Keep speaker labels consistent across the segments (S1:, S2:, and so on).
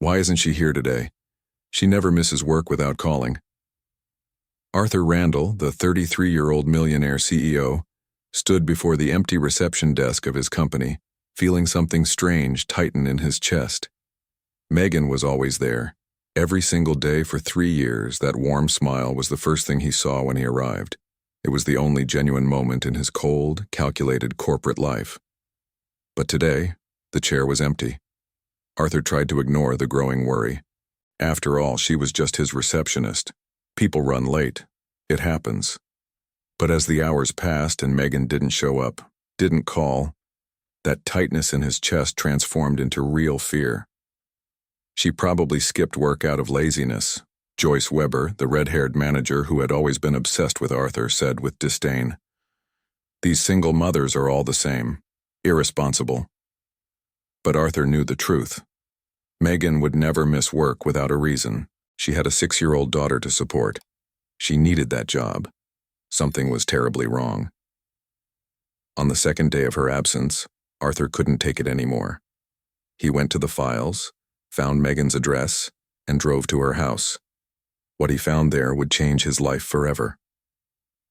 S1: Why isn't she here today? She never misses work without calling. Arthur Randall, the 33-year-old millionaire CEO, stood before the empty reception desk of his company, feeling something strange tighten in his chest. Megan was always there. Every single day for 3 years, that warm smile was the first thing he saw when he arrived. It was the only genuine moment in his cold, calculated corporate life. But today, the chair was empty. Arthur tried to ignore the growing worry. After all, she was just his receptionist. People run late. It happens. But as the hours passed and Megan didn't show up, didn't call, that tightness in his chest transformed into real fear. She probably skipped work out of laziness. Joyce Weber, the red-haired manager who had always been obsessed with Arthur, said with disdain. These single mothers are all the same. Irresponsible. But Arthur knew the truth. Megan would never miss work without a reason. She had a 6-year-old daughter to support. She needed that job. Something was terribly wrong. On the second day of her absence, Arthur couldn't take it anymore. He went to the files, found Megan's address, and drove to her house. What he found there would change his life forever.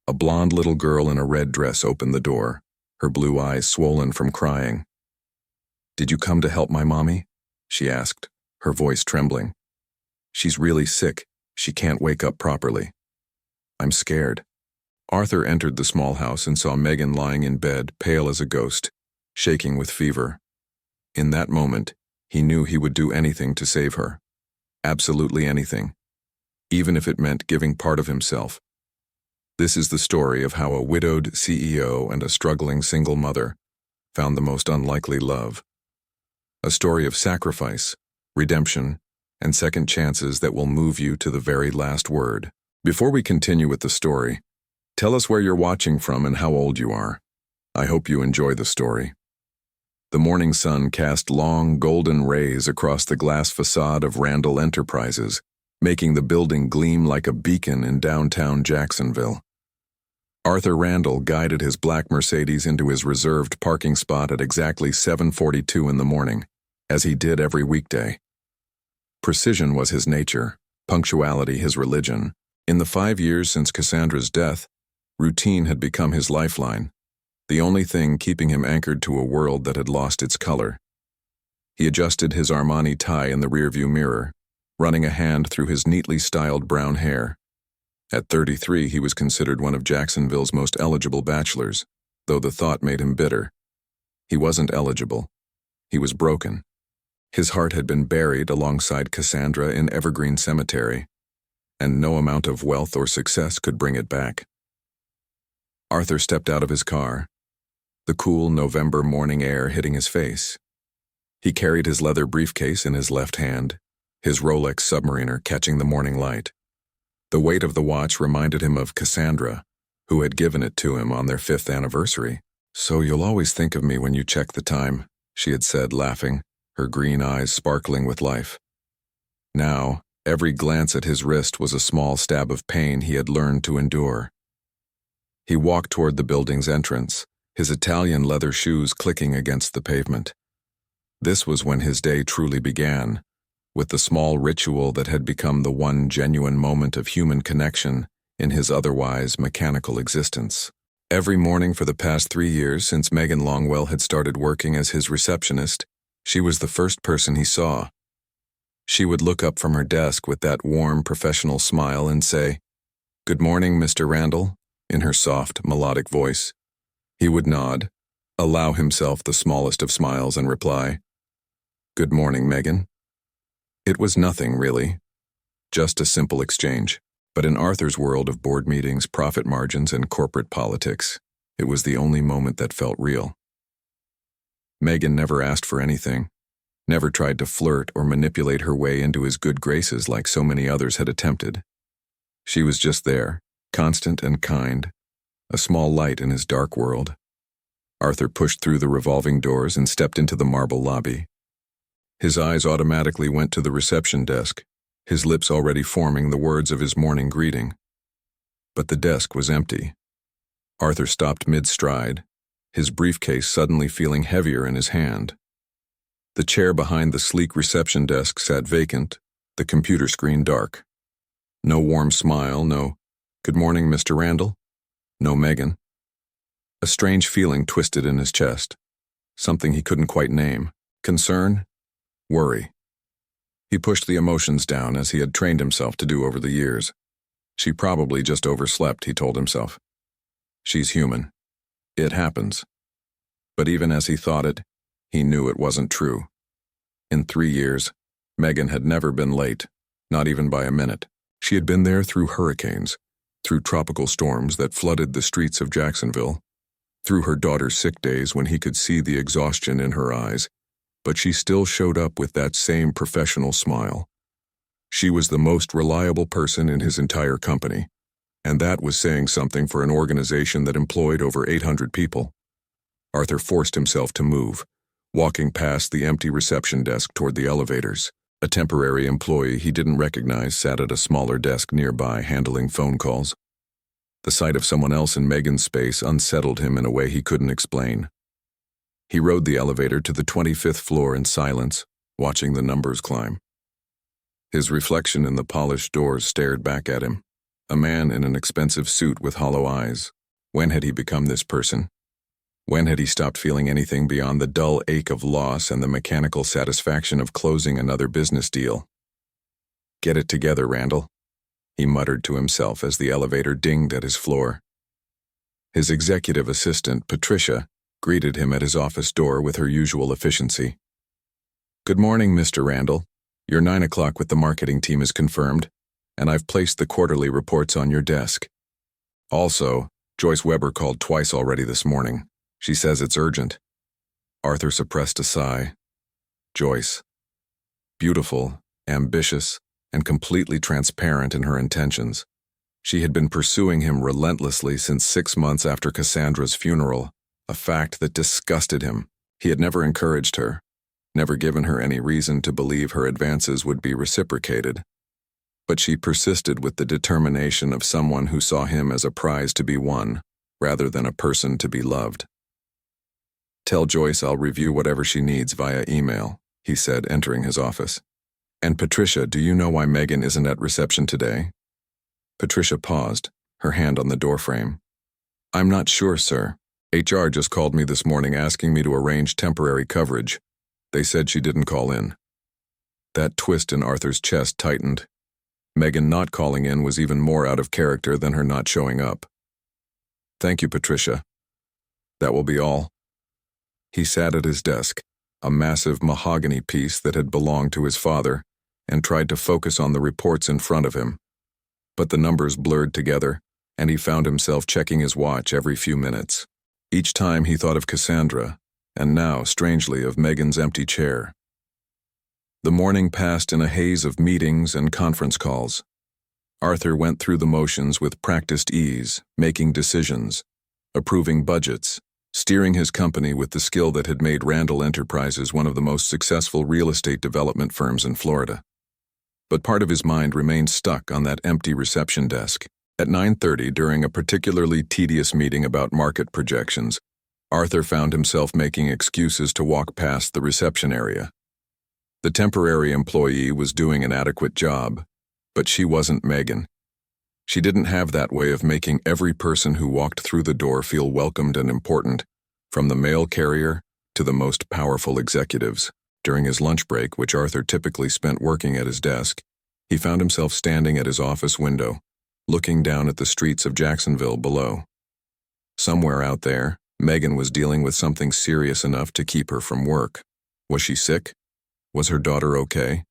S1: A blonde little girl in a red dress opened the door, her blue eyes swollen from crying. "Did you come to help my mommy?" she asked, her voice trembling. "She's really sick. She can't wake up properly. I'm scared." Arthur entered the small house and saw Megan lying in bed, pale as a ghost, shaking with fever. In that moment, he knew he would do anything to save her. Absolutely anything. Even if it meant giving part of himself. This is the story of how a widowed CEO and a struggling single mother found the most unlikely love. A story of sacrifice, redemption, and second chances that will move you to the very last word. Before we continue with the story, tell us where you're watching from and how old you are. I hope you enjoy the story. The morning sun cast long, golden rays across the glass facade of Randall Enterprises, making the building gleam like a beacon in downtown Jacksonville. Arthur Randall guided his black Mercedes into his reserved parking spot at exactly 7:42 in the morning, as he did every weekday. Precision was his nature, punctuality his religion. In the 5 years since Cassandra's death, routine had become his lifeline, the only thing keeping him anchored to a world that had lost its color. He adjusted his Armani tie in the rearview mirror, running a hand through his neatly styled brown hair. At 33, he was considered one of Jacksonville's most eligible bachelors, though the thought made him bitter. He wasn't eligible. He was broken. His heart had been buried alongside Cassandra in Evergreen Cemetery, and no amount of wealth or success could bring it back. Arthur stepped out of his car, the cool November morning air hitting his face. He carried his leather briefcase in his left hand, his Rolex Submariner catching the morning light. The weight of the watch reminded him of Cassandra, who had given it to him on their 5th anniversary. "So you'll always think of me when you check the time," she had said, laughing, her green eyes sparkling with life. Now, every glance at his wrist was a small stab of pain he had learned to endure. He walked toward the building's entrance, his Italian leather shoes clicking against the pavement. This was when his day truly began, with the small ritual that had become the one genuine moment of human connection in his otherwise mechanical existence. Every morning for the past 3 years since Megan Longwell had started working as his receptionist, she was the first person he saw. She would look up from her desk with that warm, professional smile and say, "Good morning, Mr. Randall," in her soft, melodic voice. He would nod, allow himself the smallest of smiles, and reply, "Good morning, Megan." It was nothing, really. Just a simple exchange. But in Arthur's world of board meetings, profit margins, and corporate politics, it was the only moment that felt real. Megan never asked for anything, never tried to flirt or manipulate her way into his good graces like so many others had attempted. She was just there, constant and kind, a small light in his dark world. Arthur pushed through the revolving doors and stepped into the marble lobby. His eyes automatically went to the reception desk, his lips already forming the words of his morning greeting. But the desk was empty. Arthur stopped mid-stride, his briefcase suddenly feeling heavier in his hand. The chair behind the sleek reception desk sat vacant, the computer screen dark. No warm smile, no, "Good morning, Mr. Randall." No Megan. A strange feeling twisted in his chest. Something he couldn't quite name. Concern? Worry. He pushed the emotions down as he had trained himself to do over the years. She probably just overslept, he told himself. She's human. It happens. But even as he thought it, he knew it wasn't true. In 3 years, Megan had never been late, not even by a minute. She had been there through hurricanes, through tropical storms that flooded the streets of Jacksonville, through her daughter's sick days when he could see the exhaustion in her eyes, but she still showed up with that same professional smile. She was the most reliable person in his entire company, and that was saying something for an organization that employed over 800 people. Arthur forced himself to move, walking past the empty reception desk toward the elevators. A temporary employee he didn't recognize sat at a smaller desk nearby handling phone calls. The sight of someone else in Megan's space unsettled him in a way he couldn't explain. He rode the elevator to the 25th floor in silence, watching the numbers climb. His reflection in the polished doors stared back at him, a man in an expensive suit with hollow eyes. When had he become this person? When had he stopped feeling anything beyond the dull ache of loss and the mechanical satisfaction of closing another business deal? "Get it together, Randall," he muttered to himself as the elevator dinged at his floor. His executive assistant, Patricia, greeted him at his office door with her usual efficiency. "Good morning, Mr. Randall. Your 9 o'clock with the marketing team is confirmed, and I've placed the quarterly reports on your desk. Also, Joyce Weber called twice already this morning. She says it's urgent." Arthur suppressed a sigh. Joyce. Beautiful, ambitious, and completely transparent in her intentions. She had been pursuing him relentlessly since 6 months after Cassandra's funeral, a fact that disgusted him. He had never encouraged her, never given her any reason to believe her advances would be reciprocated. But she persisted with the determination of someone who saw him as a prize to be won, rather than a person to be loved. "Tell Joyce I'll review whatever she needs via email," he said, entering his office. "And Patricia, do you know why Megan isn't at reception today?" Patricia paused, her hand on the doorframe. "I'm not sure, sir. HR just called me this morning asking me to arrange temporary coverage. They said she didn't call in." That twist in Arthur's chest tightened. Megan not calling in was even more out of character than her not showing up. "Thank you, Patricia. That will be all." He sat at his desk, a massive mahogany piece that had belonged to his father, and tried to focus on the reports in front of him. But the numbers blurred together, and he found himself checking his watch every few minutes. Each time he thought of Cassandra, and now, strangely, of Megan's empty chair. The morning passed in a haze of meetings and conference calls. Arthur went through the motions with practiced ease, making decisions, approving budgets, steering his company with the skill that had made Randall Enterprises one of the most successful real estate development firms in Florida. But part of his mind remained stuck on that empty reception desk. At 9:30, during a particularly tedious meeting about market projections, Arthur found himself making excuses to walk past the reception area. The temporary employee was doing an adequate job, but she wasn't Megan. She didn't have that way of making every person who walked through the door feel welcomed and important, from the mail carrier to the most powerful executives. During his lunch break, which Arthur typically spent working at his desk, he found himself standing at his office window, looking down at the streets of Jacksonville below. Somewhere out there, Megan was dealing with something serious enough to keep her from work. Was she sick? Was her daughter okay?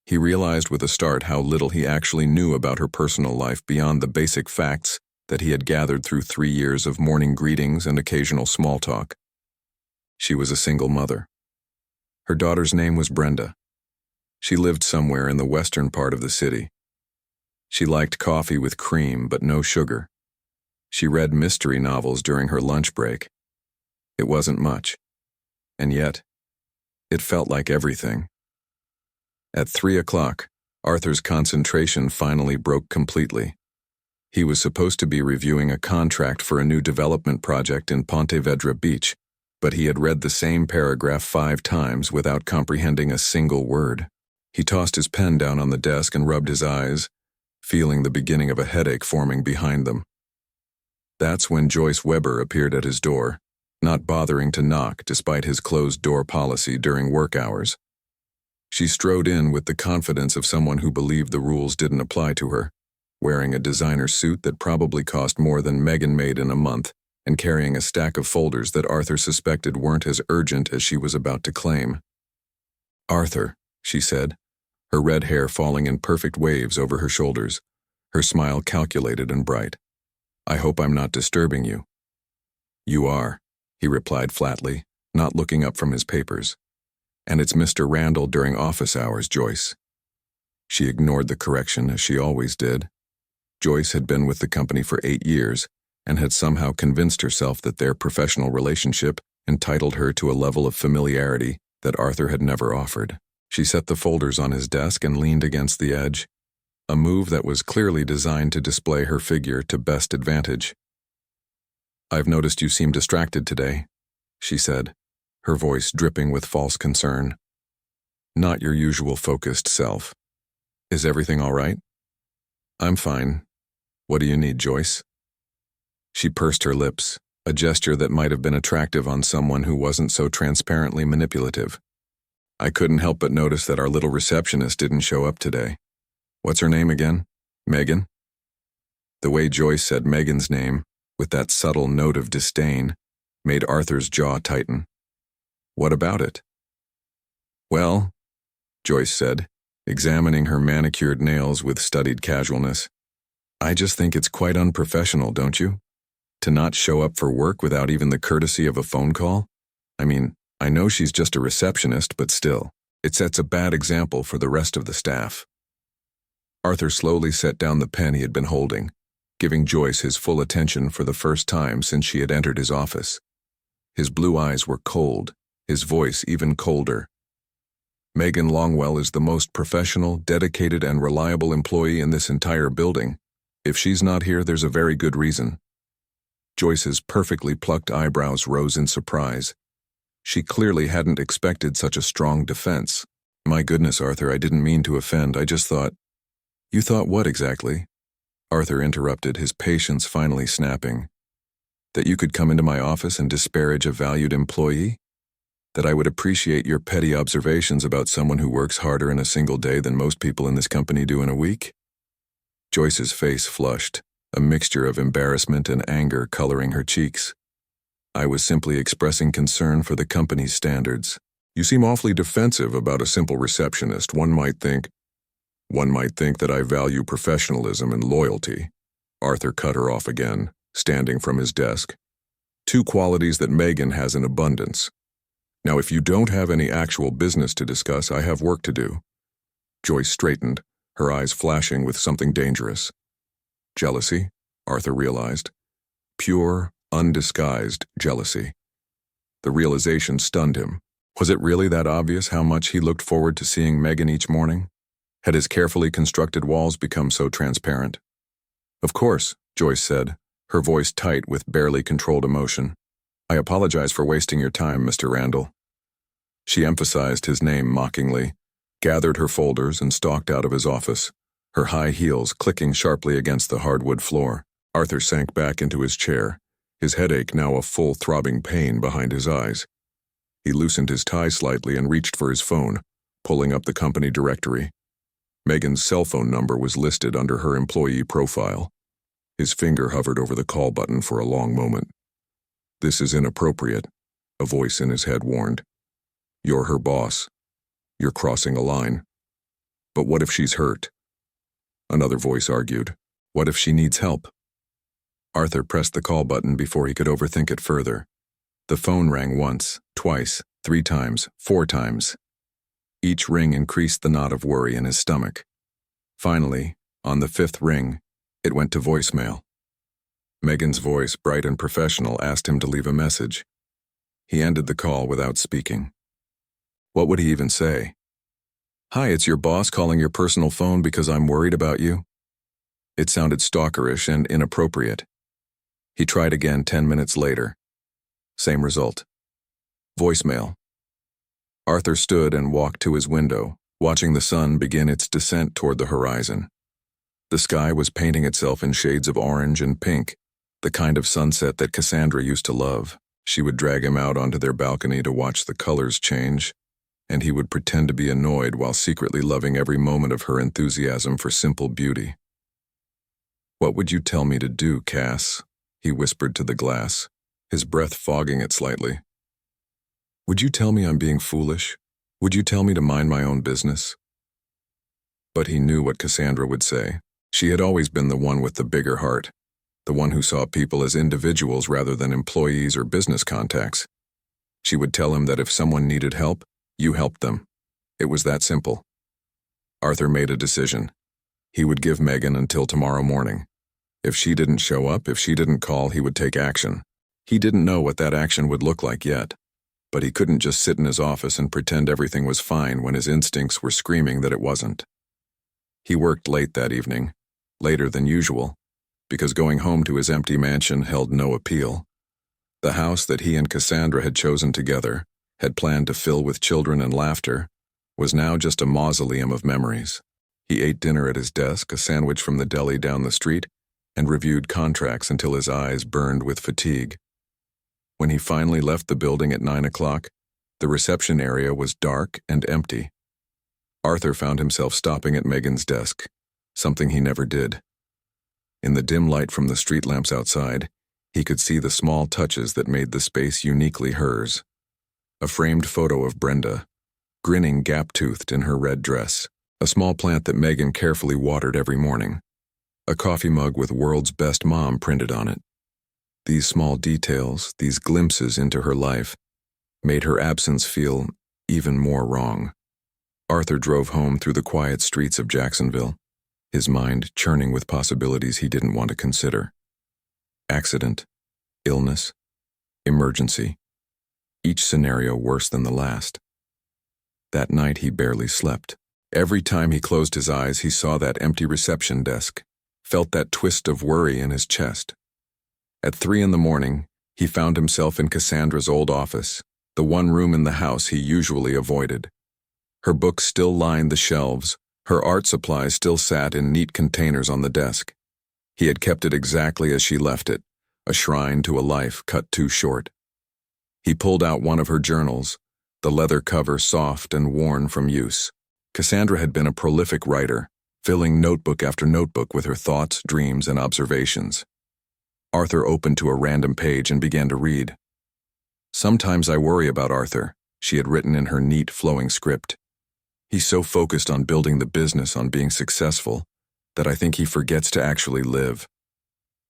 S1: He realized with a start how little he actually knew about her personal life beyond the basic facts that he had gathered through 3 years of morning greetings and occasional small talk. She was a single mother. Her daughter's name was Brenda. She lived somewhere in the western part of the city. She liked coffee with cream but no sugar. She read mystery novels during her lunch break. It wasn't much. And yet, it felt like everything. At 3 o'clock, Arthur's concentration finally broke completely. He was supposed to be reviewing a contract for a new development project in Ponte Vedra Beach, but he had read the same paragraph 5 times without comprehending a single word. He tossed his pen down on the desk and rubbed his eyes, feeling the beginning of a headache forming behind them. That's when Joyce Weber appeared at his door, not bothering to knock despite his closed-door policy during work hours. She strode in with the confidence of someone who believed the rules didn't apply to her, wearing a designer suit that probably cost more than Megan made in a month, and carrying a stack of folders that Arthur suspected weren't as urgent as she was about to claim. "Arthur," she said, her red hair falling in perfect waves over her shoulders, her smile calculated and bright. "I hope I'm not disturbing you." "You are," he replied flatly, not looking up from his papers. "And it's Mr. Randall during office hours, Joyce." She ignored the correction, as she always did. Joyce had been with the company for 8 years and had somehow convinced herself that their professional relationship entitled her to a level of familiarity that Arthur had never offered. She set the folders on his desk and leaned against the edge, a move that was clearly designed to display her figure to best advantage. "I've noticed you seem distracted today," she said, her voice dripping with false concern. "Not your usual focused self. Is everything all right?" "I'm fine. What do you need, Joyce?" She pursed her lips, a gesture that might have been attractive on someone who wasn't so transparently manipulative. "I couldn't help but notice that our little receptionist didn't show up today. What's her name again? Megan?" The way Joyce said Megan's name, with that subtle note of disdain, made Arthur's jaw tighten. "What about it?" "Well," Joyce said, examining her manicured nails with studied casualness, "I just think it's quite unprofessional, don't you? To not show up for work without even the courtesy of a phone call? I mean, I know she's just a receptionist, but still, it sets a bad example for the rest of the staff." Arthur slowly set down the pen he had been holding, giving Joyce his full attention for the first time since she had entered his office. His blue eyes were cold, his voice even colder. "Megan Longwell is the most professional, dedicated, and reliable employee in this entire building. If she's not here, there's a very good reason." Joyce's perfectly plucked eyebrows rose in surprise. She clearly hadn't expected such a strong defense. "My goodness, Arthur, I didn't mean to offend. I just thought—" "You thought what exactly?" Arthur interrupted, his patience finally snapping. "That you could come into my office and disparage a valued employee? That I would appreciate your petty observations about someone who works harder in a single day than most people in this company do in a week?" Joyce's face flushed, a mixture of embarrassment and anger coloring her cheeks. "I was simply expressing concern for the company's standards." "You seem awfully defensive about a simple receptionist. One might think that I value professionalism and loyalty." Arthur cut her off again, standing from his desk. "Two qualities that Megan has in abundance. Now, if you don't have any actual business to discuss, I have work to do." Joyce straightened, her eyes flashing with something dangerous. Jealousy, Arthur realized. Pure, undisguised jealousy. The realization stunned him. Was it really that obvious how much he looked forward to seeing Megan each morning? Had his carefully constructed walls become so transparent? "Of course," Joyce said, her voice tight with barely controlled emotion. "I apologize for wasting your time, Mr. Randall." She emphasized his name mockingly, gathered her folders, and stalked out of his office, her high heels clicking sharply against the hardwood floor. Arthur sank back into his chair, his headache now a full throbbing pain behind his eyes. He loosened his tie slightly and reached for his phone, pulling up the company directory. Megan's cell phone number was listed under her employee profile. His finger hovered over the call button for a long moment. "This is inappropriate," a voice in his head warned. "You're her boss. You're crossing a line." "But what if she's hurt?" Another voice argued. "What if she needs help?" Arthur pressed the call button before he could overthink it further. The phone rang once, twice, 3 times, 4 times. Each ring increased the knot of worry in his stomach. Finally, on the 5th ring, it went to voicemail. Megan's voice, bright and professional, asked him to leave a message. He ended the call without speaking. What would he even say? "Hi, it's your boss calling your personal phone because I'm worried about you?" It sounded stalkerish and inappropriate. He tried again 10 minutes later. Same result. Voicemail. Arthur stood and walked to his window, watching the sun begin its descent toward the horizon. The sky was painting itself in shades of orange and pink, the kind of sunset that Cassandra used to love. She would drag him out onto their balcony to watch the colors change, and he would pretend to be annoyed while secretly loving every moment of her enthusiasm for simple beauty. "What would you tell me to do, Cass?" he whispered to the glass, his breath fogging it slightly. "Would you tell me I'm being foolish? Would you tell me to mind my own business?" But he knew what Cassandra would say. She had always been the one with the bigger heart, the one who saw people as individuals rather than employees or business contacts. She would tell him that if someone needed help, you helped them. It was that simple. Arthur made a decision. He would give Megan until tomorrow morning. If she didn't show up, if she didn't call, he would take action. He didn't know what that action would look like yet, but he couldn't just sit in his office and pretend everything was fine when his instincts were screaming that it wasn't. He worked late that evening, later than usual, because going home to his empty mansion held no appeal. The house that he and Cassandra had chosen together, had planned to fill with children and laughter, was now just a mausoleum of memories. He ate dinner at his desk, a sandwich from the deli down the street, and reviewed contracts until his eyes burned with fatigue. When he finally left the building at 9 o'clock, the reception area was dark and empty. Arthur found himself stopping at Megan's desk, something he never did. In the dim light from the street lamps outside, he could see the small touches that made the space uniquely hers. A framed photo of Brenda, grinning gap-toothed in her red dress, a small plant that Megan carefully watered every morning, a coffee mug with "World's Best Mom" printed on it. These small details, these glimpses into her life, made her absence feel even more wrong. Arthur drove home through the quiet streets of Jacksonville, his mind churning with possibilities he didn't want to consider. Accident, illness, emergency, each scenario worse than the last. That night he barely slept. Every time he closed his eyes, he saw that empty reception desk, felt that twist of worry in his chest. At 3 in the morning, he found himself in Cassandra's old office, the one room in the house he usually avoided. Her books still lined the shelves, her art supplies still sat in neat containers on the desk. He had kept it exactly as she left it, a shrine to a life cut too short. He pulled out one of her journals, the leather cover soft and worn from use. Cassandra had been a prolific writer, filling notebook after notebook with her thoughts, dreams, and observations. Arthur opened to a random page and began to read. "Sometimes I worry about Arthur," she had written in her neat, flowing script. "He's so focused on building the business, on being successful, that I think he forgets to actually live.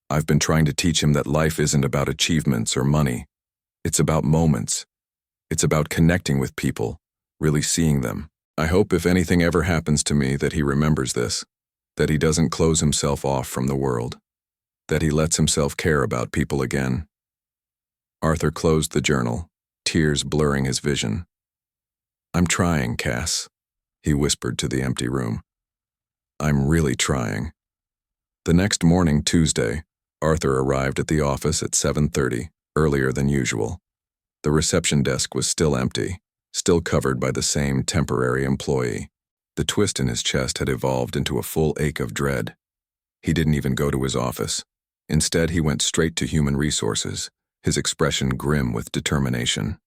S1: I've been trying to teach him that life isn't about achievements or money. It's about moments. It's about connecting with people, really seeing them. I hope if anything ever happens to me that he remembers this, that he doesn't close himself off from the world, that he lets himself care about people again." Arthur closed the journal, tears blurring his vision. "I'm trying, Cass," he whispered to the empty room. "I'm really trying." The next morning, Tuesday, Arthur arrived at the office at 7:30, earlier than usual. The reception desk was still empty, still covered by the same temporary employee. The twist in his chest had evolved into a full ache of dread. He didn't even go to his office. Instead, he went straight to human resources, his expression grim with determination.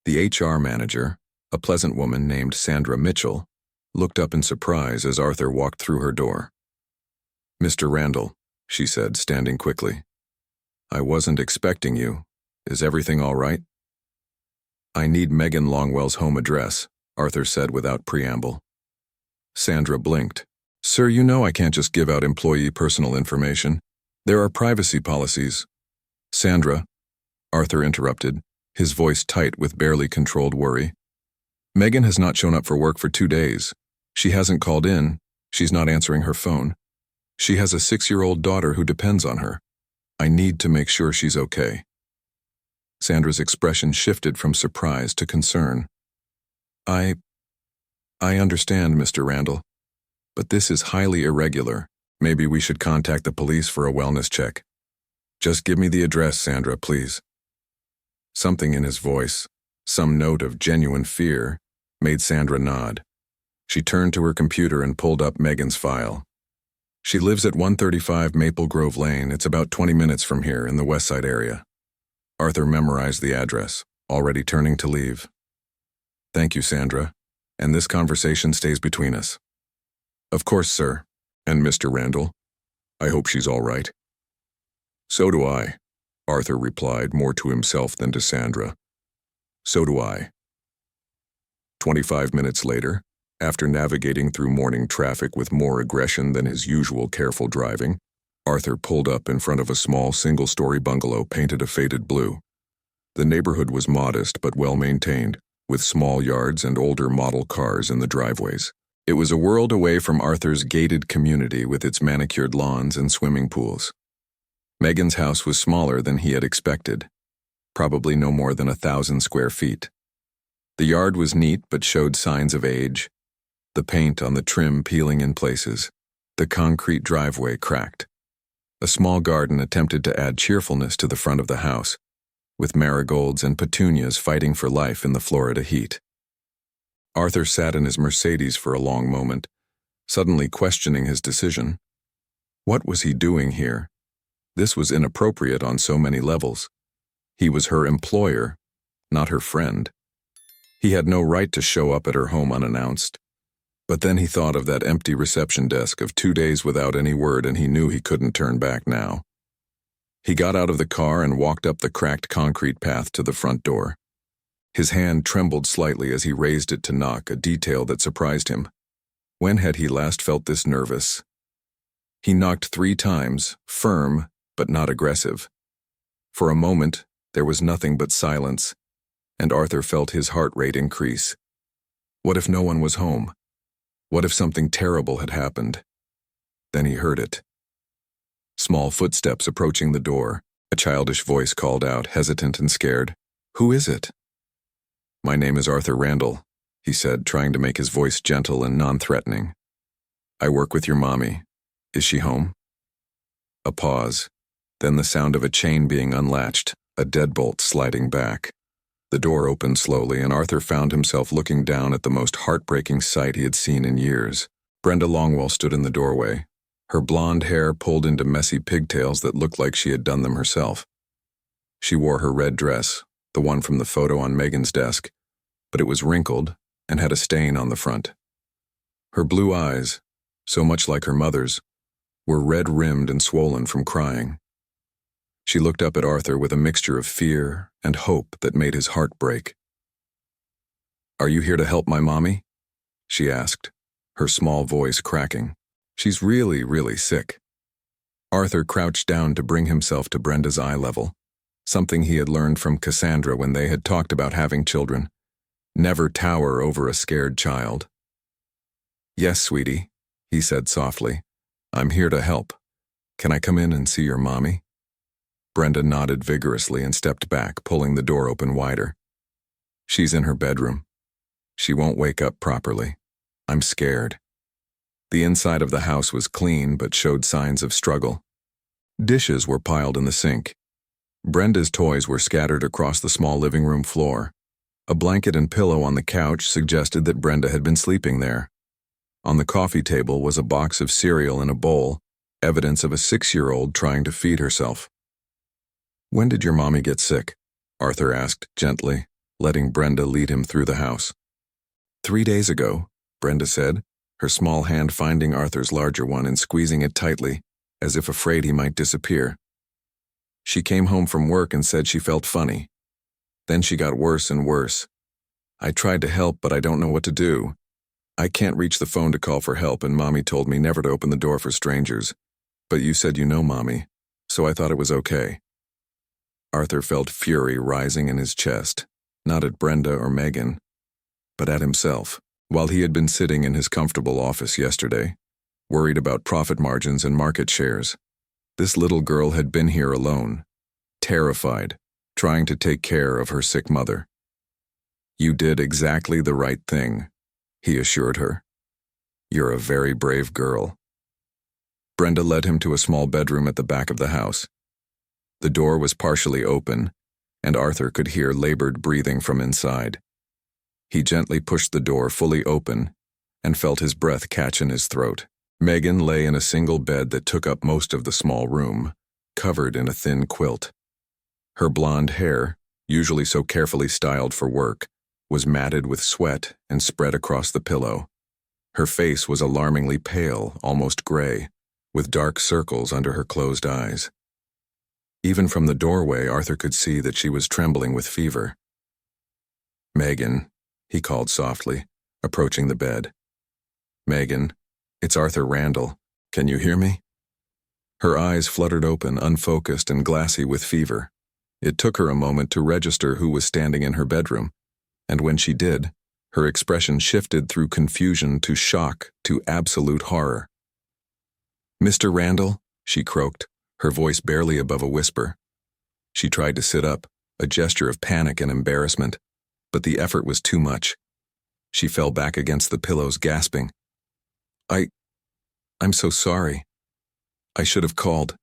S1: The HR manager, a pleasant woman named Sandra Mitchell, looked up in surprise as Arthur walked through her door. "Mr. Randall," she said, standing quickly. "I wasn't expecting you. Is everything all right?" "I need Megan Longwell's home address," Arthur said without preamble. Sandra blinked. "Sir, you know I can't just give out employee personal information. There are privacy policies." "Sandra," Arthur interrupted, his voice tight with barely controlled worry. "Megan has not shown up for work for 2 days. She hasn't called in. She's not answering her phone. She has a 6-year-old daughter who depends on her. I need to make sure she's okay." Sandra's expression shifted from surprise to concern. I understand, Mr. Randall, but this is highly irregular. Maybe we should contact the police for a wellness check. Just give me the address, Sandra, please." Something in his voice, some note of genuine fear, made Sandra nod. She turned to her computer and pulled up Megan's file. She lives at 135 Maple Grove Lane. It's about 20 minutes from here in the West Side area. Arthur memorized the address, already turning to leave. Thank you, Sandra. And this conversation stays between us. Of course, sir. And Mr. Randall? I hope she's all right. So do I, Arthur replied, more to himself than to Sandra. So do I. 25 minutes later, after navigating through morning traffic with more aggression than his usual careful driving, Arthur pulled up in front of a small single-story bungalow painted a faded blue. The neighborhood was modest but well-maintained, with small yards and older model cars in the driveways. It was a world away from Arthur's gated community with its manicured lawns and swimming pools. Megan's house was smaller than he had expected, probably no more than 1,000 square feet. The yard was neat but showed signs of age, the paint on the trim peeling in places, the concrete driveway cracked. A small garden attempted to add cheerfulness to the front of the house, with marigolds and petunias fighting for life in the Florida heat. Arthur sat in his Mercedes for a long moment, suddenly questioning his decision. What was he doing here? This was inappropriate on so many levels. He was her employer, not her friend. He had no right to show up at her home unannounced. But then he thought of that empty reception desk of 2 days without any word, and he knew he couldn't turn back now. He got out of the car and walked up the cracked concrete path to the front door. His hand trembled slightly as he raised it to knock, a detail that surprised him. When had he last felt this nervous? He knocked 3 times, firm but not aggressive. For a moment, there was nothing but silence, and Arthur felt his heart rate increase. What if no one was home? What if something terrible had happened? Then he heard it. Small footsteps approaching the door. A childish voice called out, hesitant and scared. "Who is it?" "My name is Arthur Randall," he said, trying to make his voice gentle and non-threatening. "I work with your mommy. Is she home?" A pause, then the sound of a chain being unlatched, a deadbolt sliding back. The door opened slowly, and Arthur found himself looking down at the most heartbreaking sight he had seen in years. Brenda Longwell stood in the doorway, her blonde hair pulled into messy pigtails that looked like she had done them herself. She wore her red dress, the one from the photo on Megan's desk, but it was wrinkled and had a stain on the front. Her blue eyes, so much like her mother's, were red-rimmed and swollen from crying. She looked up at Arthur with a mixture of fear and hope that made his heart break. "Are you here to help my mommy?" she asked, her small voice cracking. "She's really, really sick." Arthur crouched down to bring himself to Brenda's eye level, something he had learned from Cassandra when they had talked about having children. Never tower over a scared child. "Yes, sweetie," he said softly. "I'm here to help. Can I come in and see your mommy?" Brenda nodded vigorously and stepped back, pulling the door open wider. "She's in her bedroom. She won't wake up properly. I'm scared." The inside of the house was clean but showed signs of struggle. Dishes were piled in the sink. Brenda's toys were scattered across the small living room floor. A blanket and pillow on the couch suggested that Brenda had been sleeping there. On the coffee table was a box of cereal in a bowl, evidence of a 6-year-old trying to feed herself. "When did your mommy get sick?" Arthur asked gently, letting Brenda lead him through the house. 3 days ago, Brenda said, her small hand finding Arthur's larger one and squeezing it tightly, as if afraid he might disappear. "She came home from work and said she felt funny. Then she got worse and worse. I tried to help, but I don't know what to do. I can't reach the phone to call for help, and Mommy told me never to open the door for strangers. But you said you know Mommy, so I thought it was okay." Arthur felt fury rising in his chest, not at Brenda or Megan, but at himself. While he had been sitting in his comfortable office yesterday, worried about profit margins and market shares, this little girl had been here alone, terrified, trying to take care of her sick mother. "You did exactly the right thing," he assured her. "You're a very brave girl." Brenda led him to a small bedroom at the back of the house. The door was partially open, and Arthur could hear labored breathing from inside. He gently pushed the door fully open and felt his breath catch in his throat. Megan lay in a single bed that took up most of the small room, covered in a thin quilt. Her blonde hair, usually so carefully styled for work, was matted with sweat and spread across the pillow. Her face was alarmingly pale, almost gray, with dark circles under her closed eyes. Even from the doorway, Arthur could see that she was trembling with fever. "Megan," he called softly, approaching the bed. "Megan, it's Arthur Randall. Can you hear me?" Her eyes fluttered open, unfocused and glassy with fever. It took her a moment to register who was standing in her bedroom, and when she did, her expression shifted through confusion to shock to absolute horror. "Mr. Randall," she croaked, her voice barely above a whisper. She tried to sit up, a gesture of panic and embarrassment, but the effort was too much. She fell back against the pillows, gasping. I'm so sorry. I should have called.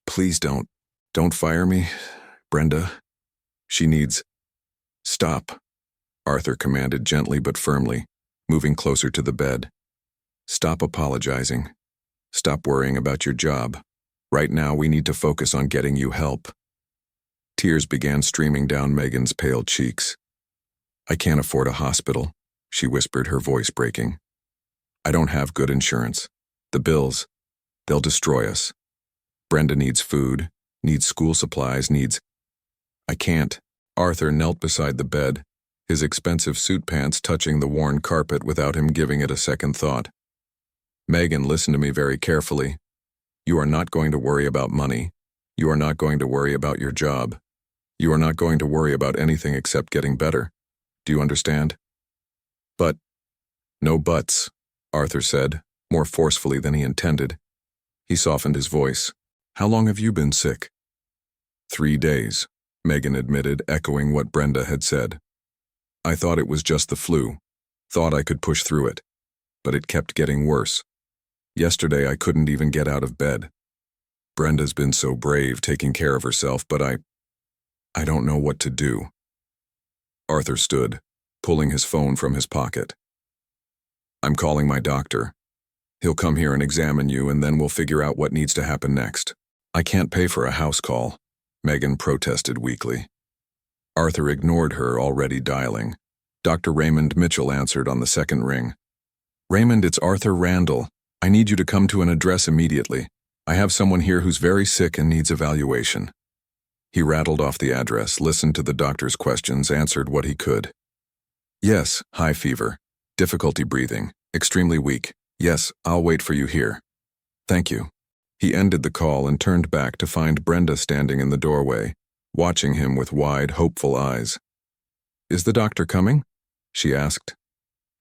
S1: Please don't fire me, Brenda. She needs..." "Stop," Arthur commanded gently but firmly, moving closer to the bed. "Stop apologizing. Stop worrying about your job. Right now we need to focus on getting you help." Tears began streaming down Megan's pale cheeks. "I can't afford a hospital," she whispered, her voice breaking. "I don't have good insurance. The bills, they'll destroy us. Brenda needs food, needs school supplies, needs..." "I can't." Arthur knelt beside the bed, his expensive suit pants touching the worn carpet without him giving it a second thought. "Megan, listen to me very carefully. You are not going to worry about money. You are not going to worry about your job. You are not going to worry about anything except getting better. Do you understand?" "But..." "No buts," Arthur said, more forcefully than he intended. He softened his voice. "How long have you been sick?" 3 days, Megan admitted, echoing what Brenda had said. "I thought it was just the flu. Thought I could push through it. But it kept getting worse. Yesterday I couldn't even get out of bed. Brenda's been so brave taking care of herself, but I don't know what to do." Arthur stood, pulling his phone from his pocket. "I'm calling my doctor. He'll come here and examine you, and then we'll figure out what needs to happen next." "I can't pay for a house call," Megan protested weakly. Arthur ignored her, already dialing. Dr. Raymond Mitchell answered on the second ring. "Raymond, it's Arthur Randall. I need you to come to an address immediately. I have someone here who's very sick and needs evaluation." He rattled off the address, listened to the doctor's questions, answered what he could. "Yes, high fever. Difficulty breathing. Extremely weak. Yes, I'll wait for you here. Thank you." He ended the call and turned back to find Brenda standing in the doorway, watching him with wide, hopeful eyes. "Is the doctor coming?" she asked.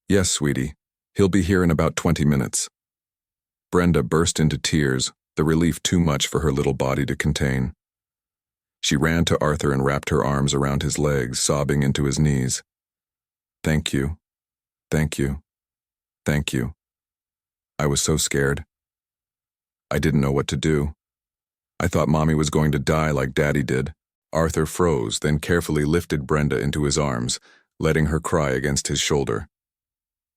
S1: "Yes, sweetie. He'll be here in about 20 minutes. Brenda burst into tears, the relief too much for her little body to contain. She ran to Arthur and wrapped her arms around his legs, sobbing into his knees. "Thank you. Thank you. Thank you. I was so scared. I didn't know what to do. I thought Mommy was going to die like Daddy did." Arthur froze, then carefully lifted Brenda into his arms, letting her cry against his shoulder.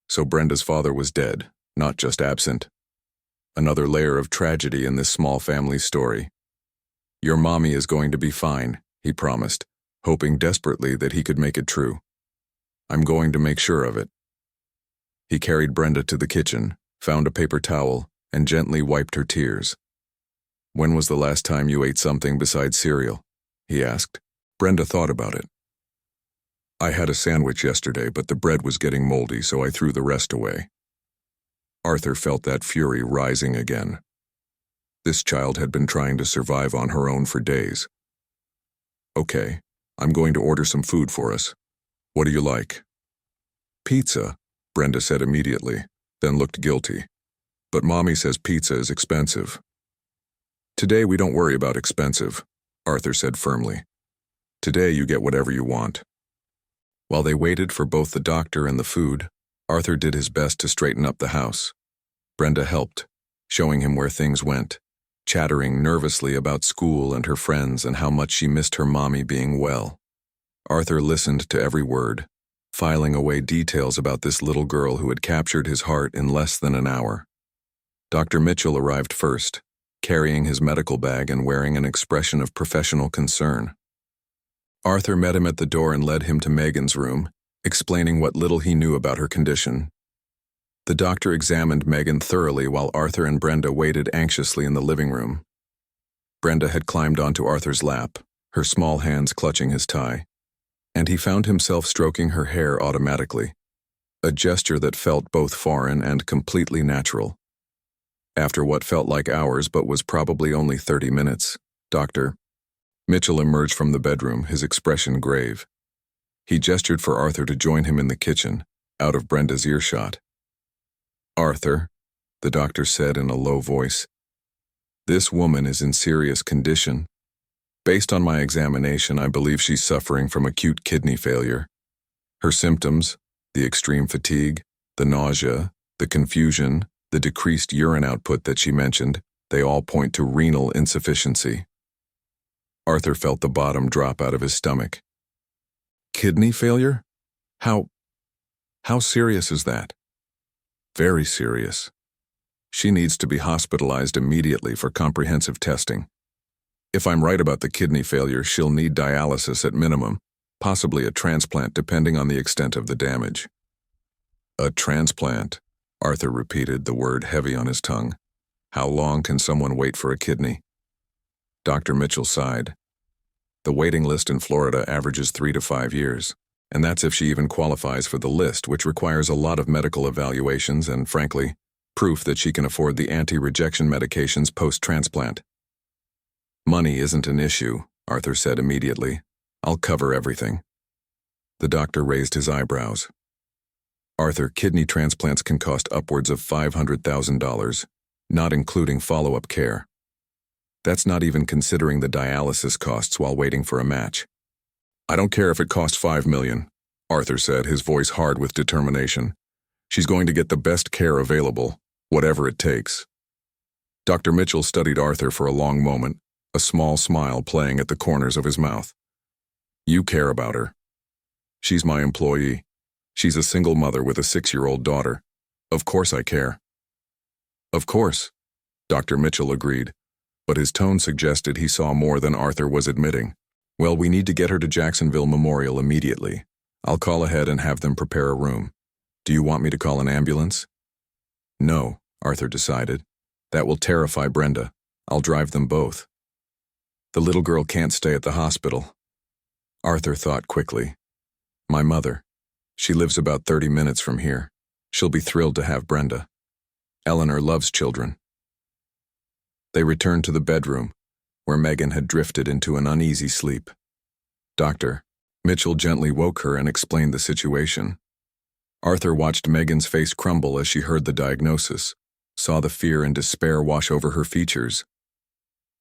S1: So Brenda's father was dead, not just absent. Another layer of tragedy in this small family story. "Your mommy is going to be fine," he promised, hoping desperately that he could make it true. "I'm going to make sure of it." He carried Brenda to the kitchen, found a paper towel, and gently wiped her tears. "When was the last time you ate something besides cereal?" he asked. Brenda thought about it. "I had a sandwich yesterday, but the bread was getting moldy, so I threw the rest away." Arthur felt that fury rising again. This child had been trying to survive on her own for days. "Okay, I'm going to order some food for us. What do you like?" "Pizza," Brenda said immediately, then looked guilty. "But Mommy says pizza is expensive." "Today we don't worry about expensive," Arthur said firmly. "Today you get whatever you want." While they waited for both the doctor and the food, Arthur did his best to straighten up the house. Brenda helped, showing him where things went, chattering nervously about school and her friends and how much she missed her mommy being well. Arthur listened to every word, filing away details about this little girl who had captured his heart in less than an hour. Dr. Mitchell arrived first, carrying his medical bag and wearing an expression of professional concern. Arthur met him at the door and led him to Megan's room, explaining what little he knew about her condition. The doctor examined Megan thoroughly while Arthur and Brenda waited anxiously in the living room. Brenda had climbed onto Arthur's lap, her small hands clutching his tie, and he found himself stroking her hair automatically, a gesture that felt both foreign and completely natural. After what felt like hours but was probably only 30 minutes, Dr. Mitchell emerged from the bedroom, his expression grave. He gestured for Arthur to join him in the kitchen, out of Brenda's earshot. "Arthur," the doctor said in a low voice, "this woman is in serious condition. Based on my examination, I believe she's suffering from acute kidney failure. Her symptoms, the extreme fatigue, the nausea, the confusion, the decreased urine output that she mentioned, they all point to renal insufficiency." Arthur felt the bottom drop out of his stomach. "Kidney failure? How serious is that?" "Very serious. She needs to be hospitalized immediately for comprehensive testing. If I'm right about the kidney failure, she'll need dialysis at minimum, possibly a transplant depending on the extent of the damage." "A transplant," Arthur repeated, the word heavy on his tongue. "How long can someone wait for a kidney?" Dr. Mitchell sighed. "The waiting list in Florida averages 3 to 5 years, and that's if she even qualifies for the list, which requires a lot of medical evaluations and, frankly, proof that she can afford the anti-rejection medications post-transplant." "Money isn't an issue," Arthur said immediately. "I'll cover everything." The doctor raised his eyebrows. "Arthur, kidney transplants can cost upwards of $500,000, not including follow-up care. That's not even considering the dialysis costs while waiting for a match." "I don't care if it costs $5 million, Arthur said, his voice hard with determination. "She's going to get the best care available, whatever it takes." Dr. Mitchell studied Arthur for a long moment, a small smile playing at the corners of his mouth. "You care about her. She's my employee. She's a single mother with a 6-year-old daughter. Of course I care." "Of course," Dr. Mitchell agreed, but his tone suggested he saw more than Arthur was admitting. "Well, we need to get her to Jacksonville Memorial immediately. I'll call ahead and have them prepare a room. Do you want me to call an ambulance?" "No," Arthur decided. "That will terrify Brenda. I'll drive them both. The little girl can't stay at the hospital." Arthur thought quickly. "My mother. She lives about 30 minutes from here. She'll be thrilled to have Brenda. Eleanor loves children." They returned to the bedroom, where Megan had drifted into an uneasy sleep. Dr. Mitchell gently woke her and explained the situation. Arthur watched Megan's face crumble as she heard the diagnosis, saw the fear and despair wash over her features.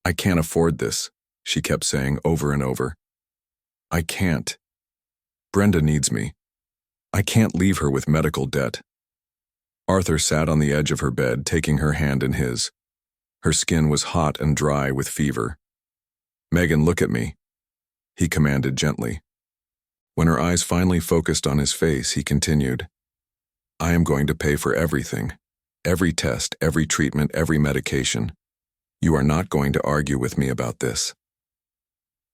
S1: "I can't afford this," she kept saying over and over. "I can't. Brenda needs me. I can't leave her with medical debt." Arthur sat on the edge of her bed, taking her hand in his. Her skin was hot and dry with fever. "Megan, look at me," he commanded gently. When her eyes finally focused on his face, he continued, "I am going to pay for everything, every test, every treatment, every medication. You are not going to argue with me about this."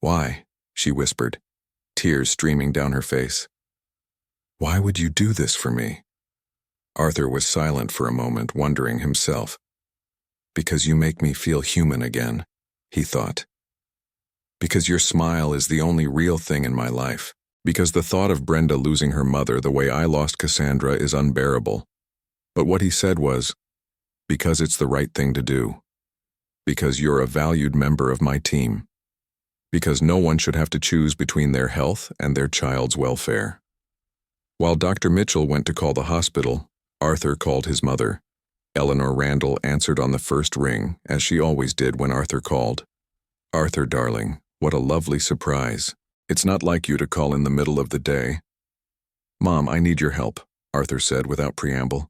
S1: "Why?" she whispered, tears streaming down her face. "Why would you do this for me?" Arthur was silent for a moment, wondering himself. "Because you make me feel human again," he thought. "Because your smile is the only real thing in my life. Because the thought of Brenda losing her mother the way I lost Cassandra is unbearable." But what he said was, "Because it's the right thing to do. Because you're a valued member of my team. Because no one should have to choose between their health and their child's welfare." While Dr. Mitchell went to call the hospital, Arthur called his mother. Eleanor Randall answered on the first ring, as she always did when Arthur called. "Arthur, darling, what a lovely surprise. It's not like you to call in the middle of the day." "Mom, I need your help," Arthur said without preamble.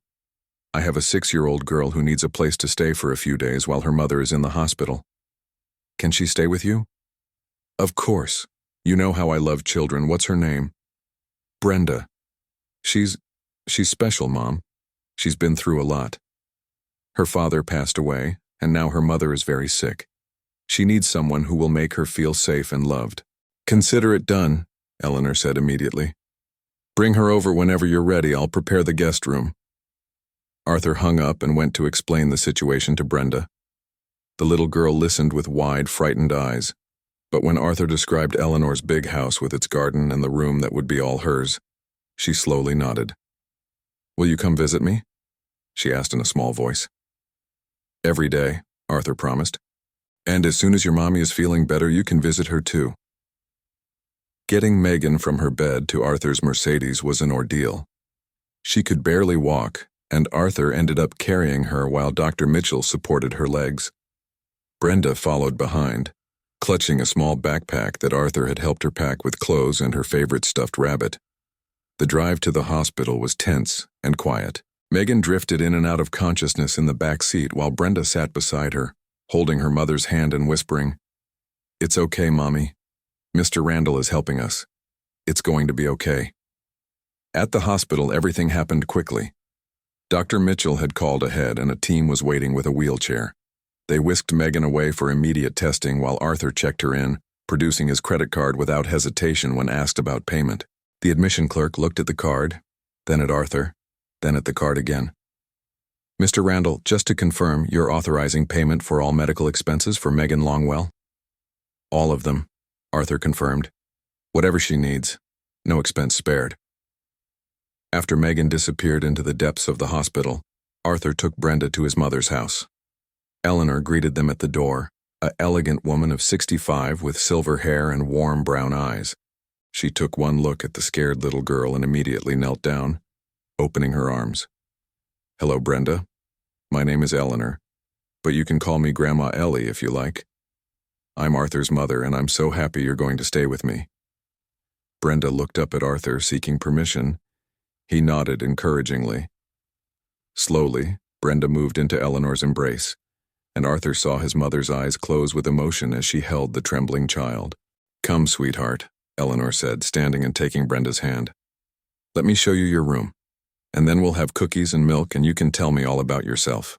S1: I have a 6-year-old girl who needs a place to stay for a few days while her mother is in the hospital. Can she stay with you? Of course. You know how I love children. What's her name? Brenda. She's special, Mom. She's been through a lot. Her father passed away, and now her mother is very sick. She needs someone who will make her feel safe and loved. Consider it done, Eleanor said immediately. Bring her over whenever you're ready. I'll prepare the guest room. Arthur hung up and went to explain the situation to Brenda. The little girl listened with wide, frightened eyes, but when Arthur described Eleanor's big house with its garden and the room that would be all hers, she slowly nodded. Will you come visit me? She asked in a small voice. Every day, Arthur promised. And as soon as your mommy is feeling better, you can visit her too. Getting Megan from her bed to Arthur's Mercedes was an ordeal. She could barely walk, and Arthur ended up carrying her while Dr. Mitchell supported her legs. Brenda followed behind, clutching a small backpack that Arthur had helped her pack with clothes and her favorite stuffed rabbit. The drive to the hospital was tense and quiet. Megan drifted in and out of consciousness in the back seat while Brenda sat beside her, holding her mother's hand and whispering, "It's okay, Mommy. Mr. Randall is helping us. It's going to be okay." At the hospital, everything happened quickly. Dr. Mitchell had called ahead and a team was waiting with a wheelchair. They whisked Megan away for immediate testing while Arthur checked her in, producing his credit card without hesitation when asked about payment. The admission clerk looked at the card, then at Arthur, then at the card again. "Mr. Randall, just to confirm, you're authorizing payment for all medical expenses for Megan Longwell?" "All of them," Arthur confirmed. "Whatever she needs. No expense spared." After Megan disappeared into the depths of the hospital, Arthur took Brenda to his mother's house. Eleanor greeted them at the door, an elegant woman of 65 with silver hair and warm brown eyes. She took one look at the scared little girl and immediately knelt down, opening her arms. "Hello, Brenda. My name is Eleanor, but you can call me Grandma Ellie if you like. I'm Arthur's mother, and I'm so happy you're going to stay with me." Brenda looked up at Arthur, seeking permission. He nodded encouragingly. Slowly, Brenda moved into Eleanor's embrace, and Arthur saw his mother's eyes close with emotion as she held the trembling child. "Come, sweetheart," Eleanor said, standing and taking Brenda's hand. "Let me show you your room, and then we'll have cookies and milk and you can tell me all about yourself."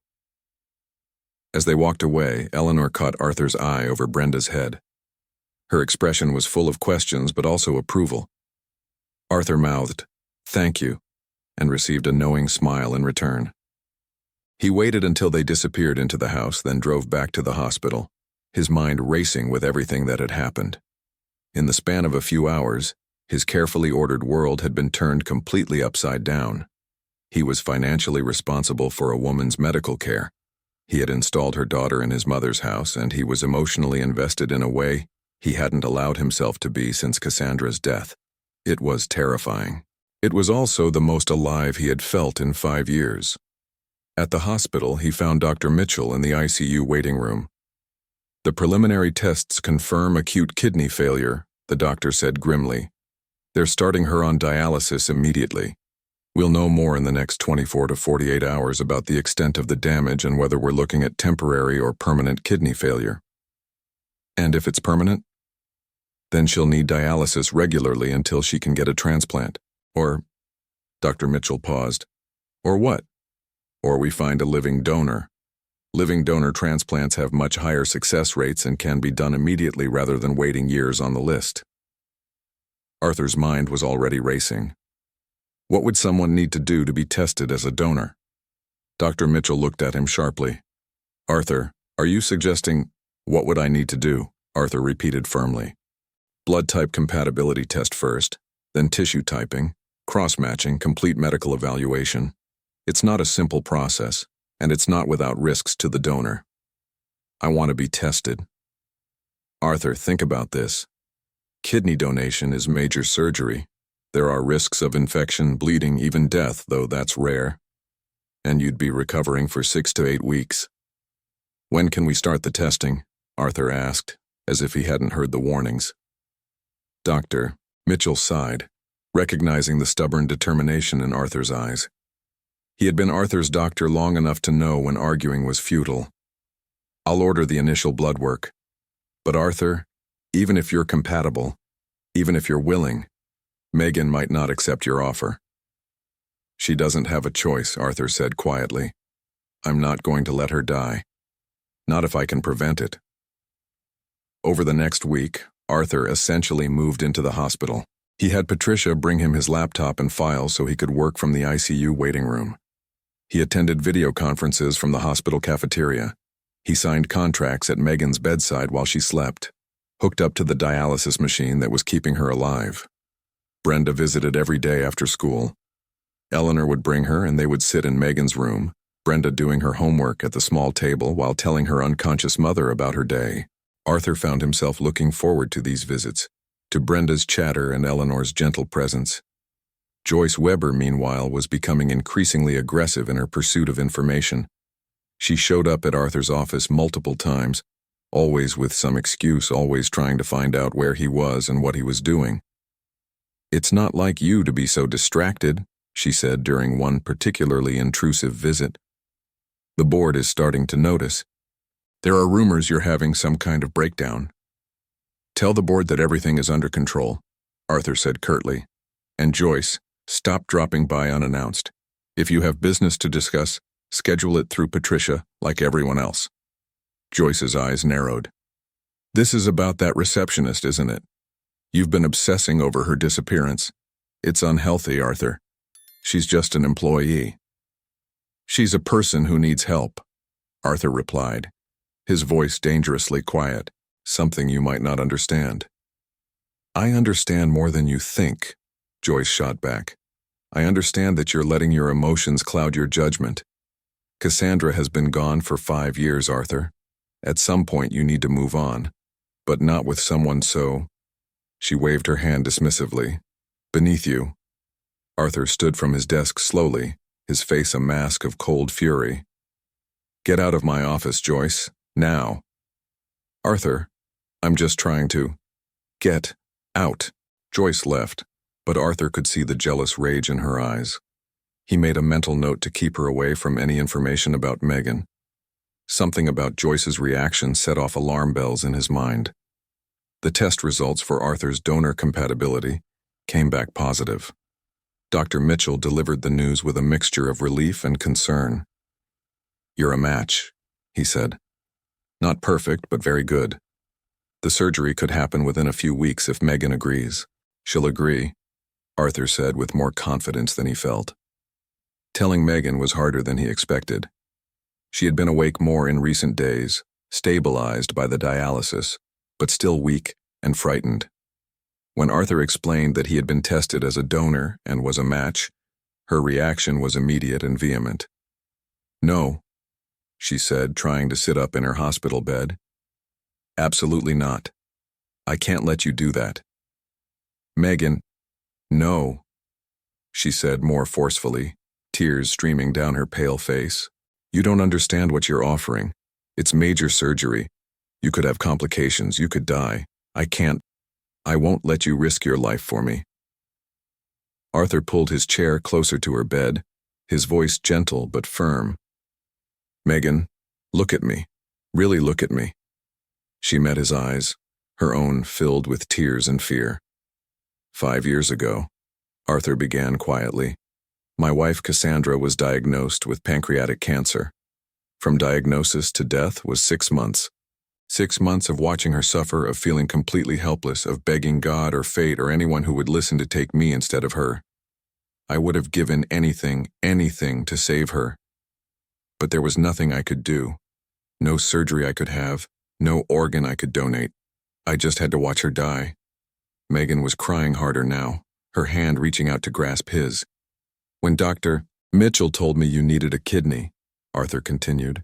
S1: As they walked away, Eleanor caught Arthur's eye over Brenda's head. Her expression was full of questions but also approval. Arthur mouthed, "Thank you," and received a knowing smile in return. He waited until they disappeared into the house, then drove back to the hospital, his mind racing with everything that had happened. In the span of a few hours, his carefully ordered world had been turned completely upside down. He was financially responsible for a woman's medical care. He had installed her daughter in his mother's house, and he was emotionally invested in a way he hadn't allowed himself to be since Cassandra's death. It was terrifying. It was also the most alive he had felt in 5 years. At the hospital, he found Dr. Mitchell in the ICU waiting room. "The preliminary tests confirm acute kidney failure," the doctor said grimly. "They're starting her on dialysis immediately. We'll know more in the next 24 to 48 hours about the extent of the damage and whether we're looking at temporary or permanent kidney failure. And if it's permanent, then she'll need dialysis regularly until she can get a transplant. Or," Dr. Mitchell paused, "or what? Or we find a living donor. Living donor transplants have much higher success rates and can be done immediately rather than waiting years on the list." Arthur's mind was already racing. What would someone need to do to be tested as a donor? Dr. Mitchell looked at him sharply. "Arthur, are you suggesting—" "What would I need to do?" Arthur repeated firmly. "Blood type compatibility test first, then tissue typing, cross-matching, complete medical evaluation. It's not a simple process, and it's not without risks to the donor. I want to be tested." "Arthur, think about this. Kidney donation is major surgery. There are risks of infection, bleeding, even death, though that's rare. And you'd be recovering for 6 to 8 weeks. When can we start the testing?" Arthur asked, as if he hadn't heard the warnings. "Doctor," Mitchell sighed, recognizing the stubborn determination in Arthur's eyes. He had been Arthur's doctor long enough to know when arguing was futile. "I'll order the initial blood work. But Arthur, even if you're compatible, even if you're willing, Megan might not accept your offer." "She doesn't have a choice," Arthur said quietly. "I'm not going to let her die. Not if I can prevent it." Over the next week, Arthur essentially moved into the hospital. He had Patricia bring him his laptop and files so he could work from the ICU waiting room. He attended video conferences from the hospital cafeteria. He signed contracts at Megan's bedside while she slept, hooked up to the dialysis machine that was keeping her alive. Brenda visited every day after school. Eleanor would bring her and they would sit in Megan's room, Brenda doing her homework at the small table while telling her unconscious mother about her day. Arthur found himself looking forward to these visits, to Brenda's chatter and Eleanor's gentle presence. Joyce Weber, meanwhile, was becoming increasingly aggressive in her pursuit of information. She showed up at Arthur's office multiple times, always with some excuse, always trying to find out where he was and what he was doing. "It's not like you to be so distracted," she said during one particularly intrusive visit. "The board is starting to notice. There are rumors you're having some kind of breakdown." "Tell the board that everything is under control," Arthur said curtly. "And Joyce, stop dropping by unannounced. If you have business to discuss, schedule it through Patricia like everyone else." Joyce's eyes narrowed. "This is about that receptionist, isn't it? You've been obsessing over her disappearance. It's unhealthy, Arthur. She's just an employee." "She's a person who needs help," Arthur replied, his voice dangerously quiet, "something you might not understand." "I understand more than you think," Joyce shot back. "I understand that you're letting your emotions cloud your judgment. Cassandra has been gone for 5 years, Arthur. At some point you need to move on, but not with someone so—" She waved her hand dismissively. "Beneath you." Arthur stood from his desk slowly, his face a mask of cold fury. "Get out of my office, Joyce, now." "Arthur, I'm just trying to—" "Get out." Joyce left, but Arthur could see the jealous rage in her eyes. He made a mental note to keep her away from any information about Megan. Something about Joyce's reaction set off alarm bells in his mind. The test results for Arthur's donor compatibility came back positive. Dr. Mitchell delivered the news with a mixture of relief and concern. "You're a match," he said. "Not perfect, but very good. The surgery could happen within a few weeks if Megan agrees." "She'll agree," Arthur said with more confidence than he felt. Telling Megan was harder than he expected. She had been awake more in recent days, stabilized by the dialysis, but still weak and frightened. When Arthur explained that he had been tested as a donor and was a match, her reaction was immediate and vehement. "No," she said, trying to sit up in her hospital bed. "Absolutely not. I can't let you do that." "Megan, no," she said more forcefully, tears streaming down her pale face. "You don't understand what you're offering. It's major surgery. You could have complications. You could die. I can't. I won't let you risk your life for me." Arthur pulled his chair closer to her bed, his voice gentle but firm. "Megan, look at me. Really look at me." She met his eyes, her own filled with tears and fear. 5 years ago, Arthur began quietly, my wife Cassandra was diagnosed with pancreatic cancer. From diagnosis to death was 6 months. 6 months of watching her suffer, of feeling completely helpless, of begging God or fate or anyone who would listen to take me instead of her. I would have given anything to save her. But there was nothing I could do. No surgery I could have, no organ I could donate. I just had to watch her die. Megan was crying harder now, her hand reaching out to grasp his. When Dr. Mitchell told me you needed a kidney, Arthur continued,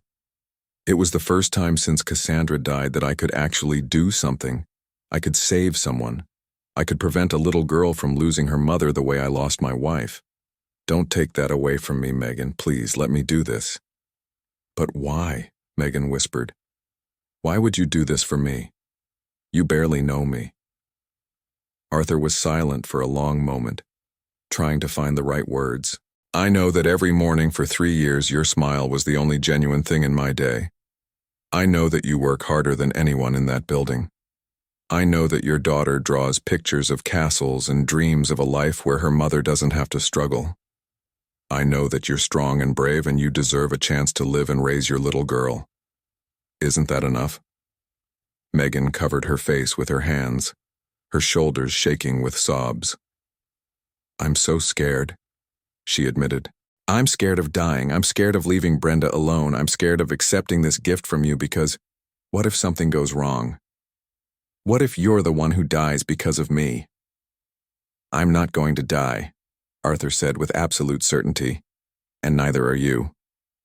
S1: it was the first time since Cassandra died that I could actually do something. I could save someone. I could prevent a little girl from losing her mother the way I lost my wife. Don't take that away from me, Megan. Please, let me do this. But why? Megan whispered. Why would you do this for me? You barely know me. Arthur was silent for a long moment, trying to find the right words. I know that every morning for 3 years your smile was the only genuine thing in my day. I know that you work harder than anyone in that building. I know that your daughter draws pictures of castles and dreams of a life where her mother doesn't have to struggle. I know that you're strong and brave and you deserve a chance to live and raise your little girl. Isn't that enough? Megan covered her face with her hands, her shoulders shaking with sobs. I'm so scared, she admitted. I'm scared of dying. I'm scared of leaving Brenda alone. I'm scared of accepting this gift from you because what if something goes wrong? What if you're the one who dies because of me? I'm not going to die, Arthur said with absolute certainty. And neither are you.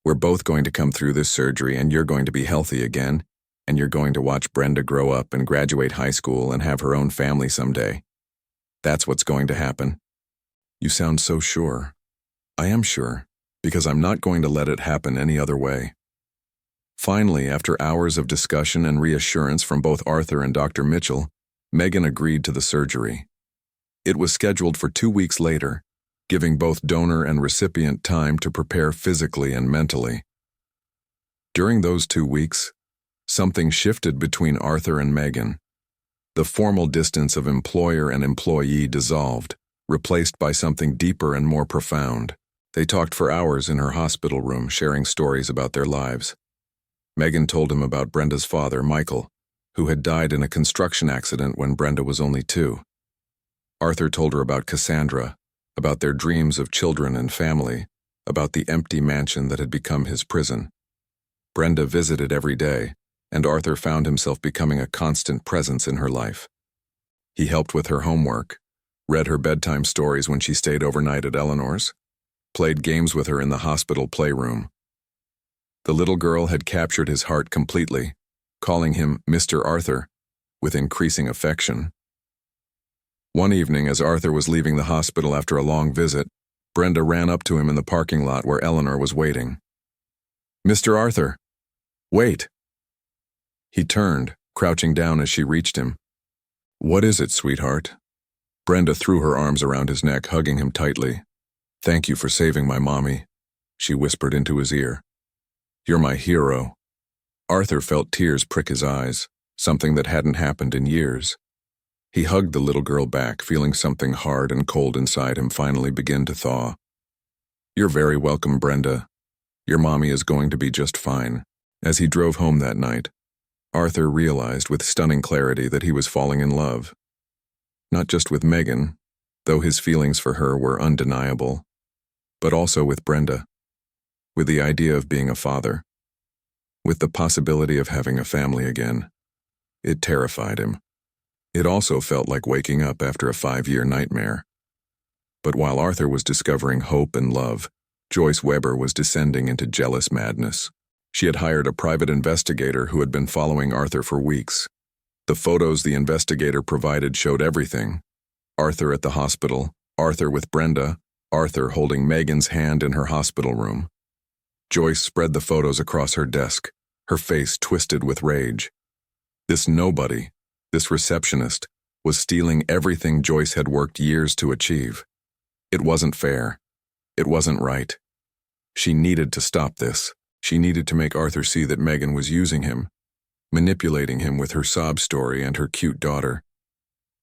S1: We're both going to come through this surgery and you're going to be healthy again, and you're going to watch Brenda grow up and graduate high school and have her own family someday. That's what's going to happen. You sound so sure. I am sure, because I'm not going to let it happen any other way. Finally, after hours of discussion and reassurance from both Arthur and Dr. Mitchell, Megan agreed to the surgery. It was scheduled for 2 weeks later, giving both donor and recipient time to prepare physically and mentally. During those 2 weeks, something shifted between Arthur and Megan. The formal distance of employer and employee dissolved, replaced by something deeper and more profound. They talked for hours in her hospital room, sharing stories about their lives. Megan told him about Brenda's father, Michael, who had died in a construction accident when Brenda was only 2. Arthur told her about Cassandra, about their dreams of children and family, about the empty mansion that had become his prison. Brenda visited every day, and Arthur found himself becoming a constant presence in her life. He helped with her homework, read her bedtime stories when she stayed overnight at Eleanor's, played games with her in the hospital playroom. The little girl had captured his heart completely, calling him Mr. Arthur, with increasing affection. One evening, as Arthur was leaving the hospital after a long visit, Brenda ran up to him in the parking lot where Eleanor was waiting. Mr. Arthur, wait. He turned, crouching down as she reached him. What is it, sweetheart? Brenda threw her arms around his neck, hugging him tightly. Thank you for saving my mommy, she whispered into his ear. You're my hero. Arthur felt tears prick his eyes, something that hadn't happened in years. He hugged the little girl back, feeling something hard and cold inside him finally begin to thaw. You're very welcome, Brenda. Your mommy is going to be just fine. As he drove home that night, Arthur realized with stunning clarity that he was falling in love. Not just with Megan, though his feelings for her were undeniable, but also with Brenda, with the idea of being a father, with the possibility of having a family again. It terrified him. It also felt like waking up after a 5-year nightmare. But while Arthur was discovering hope and love, Joyce Weber was descending into jealous madness. She had hired a private investigator who had been following Arthur for weeks. The photos the investigator provided showed everything. Arthur at the hospital, Arthur with Brenda, Arthur holding Megan's hand in her hospital room. Joyce spread the photos across her desk, her face twisted with rage. This nobody, this receptionist, was stealing everything Joyce had worked years to achieve. It wasn't fair. It wasn't right. She needed to stop this. She needed to make Arthur see that Megan was using him, manipulating him with her sob story and her cute daughter.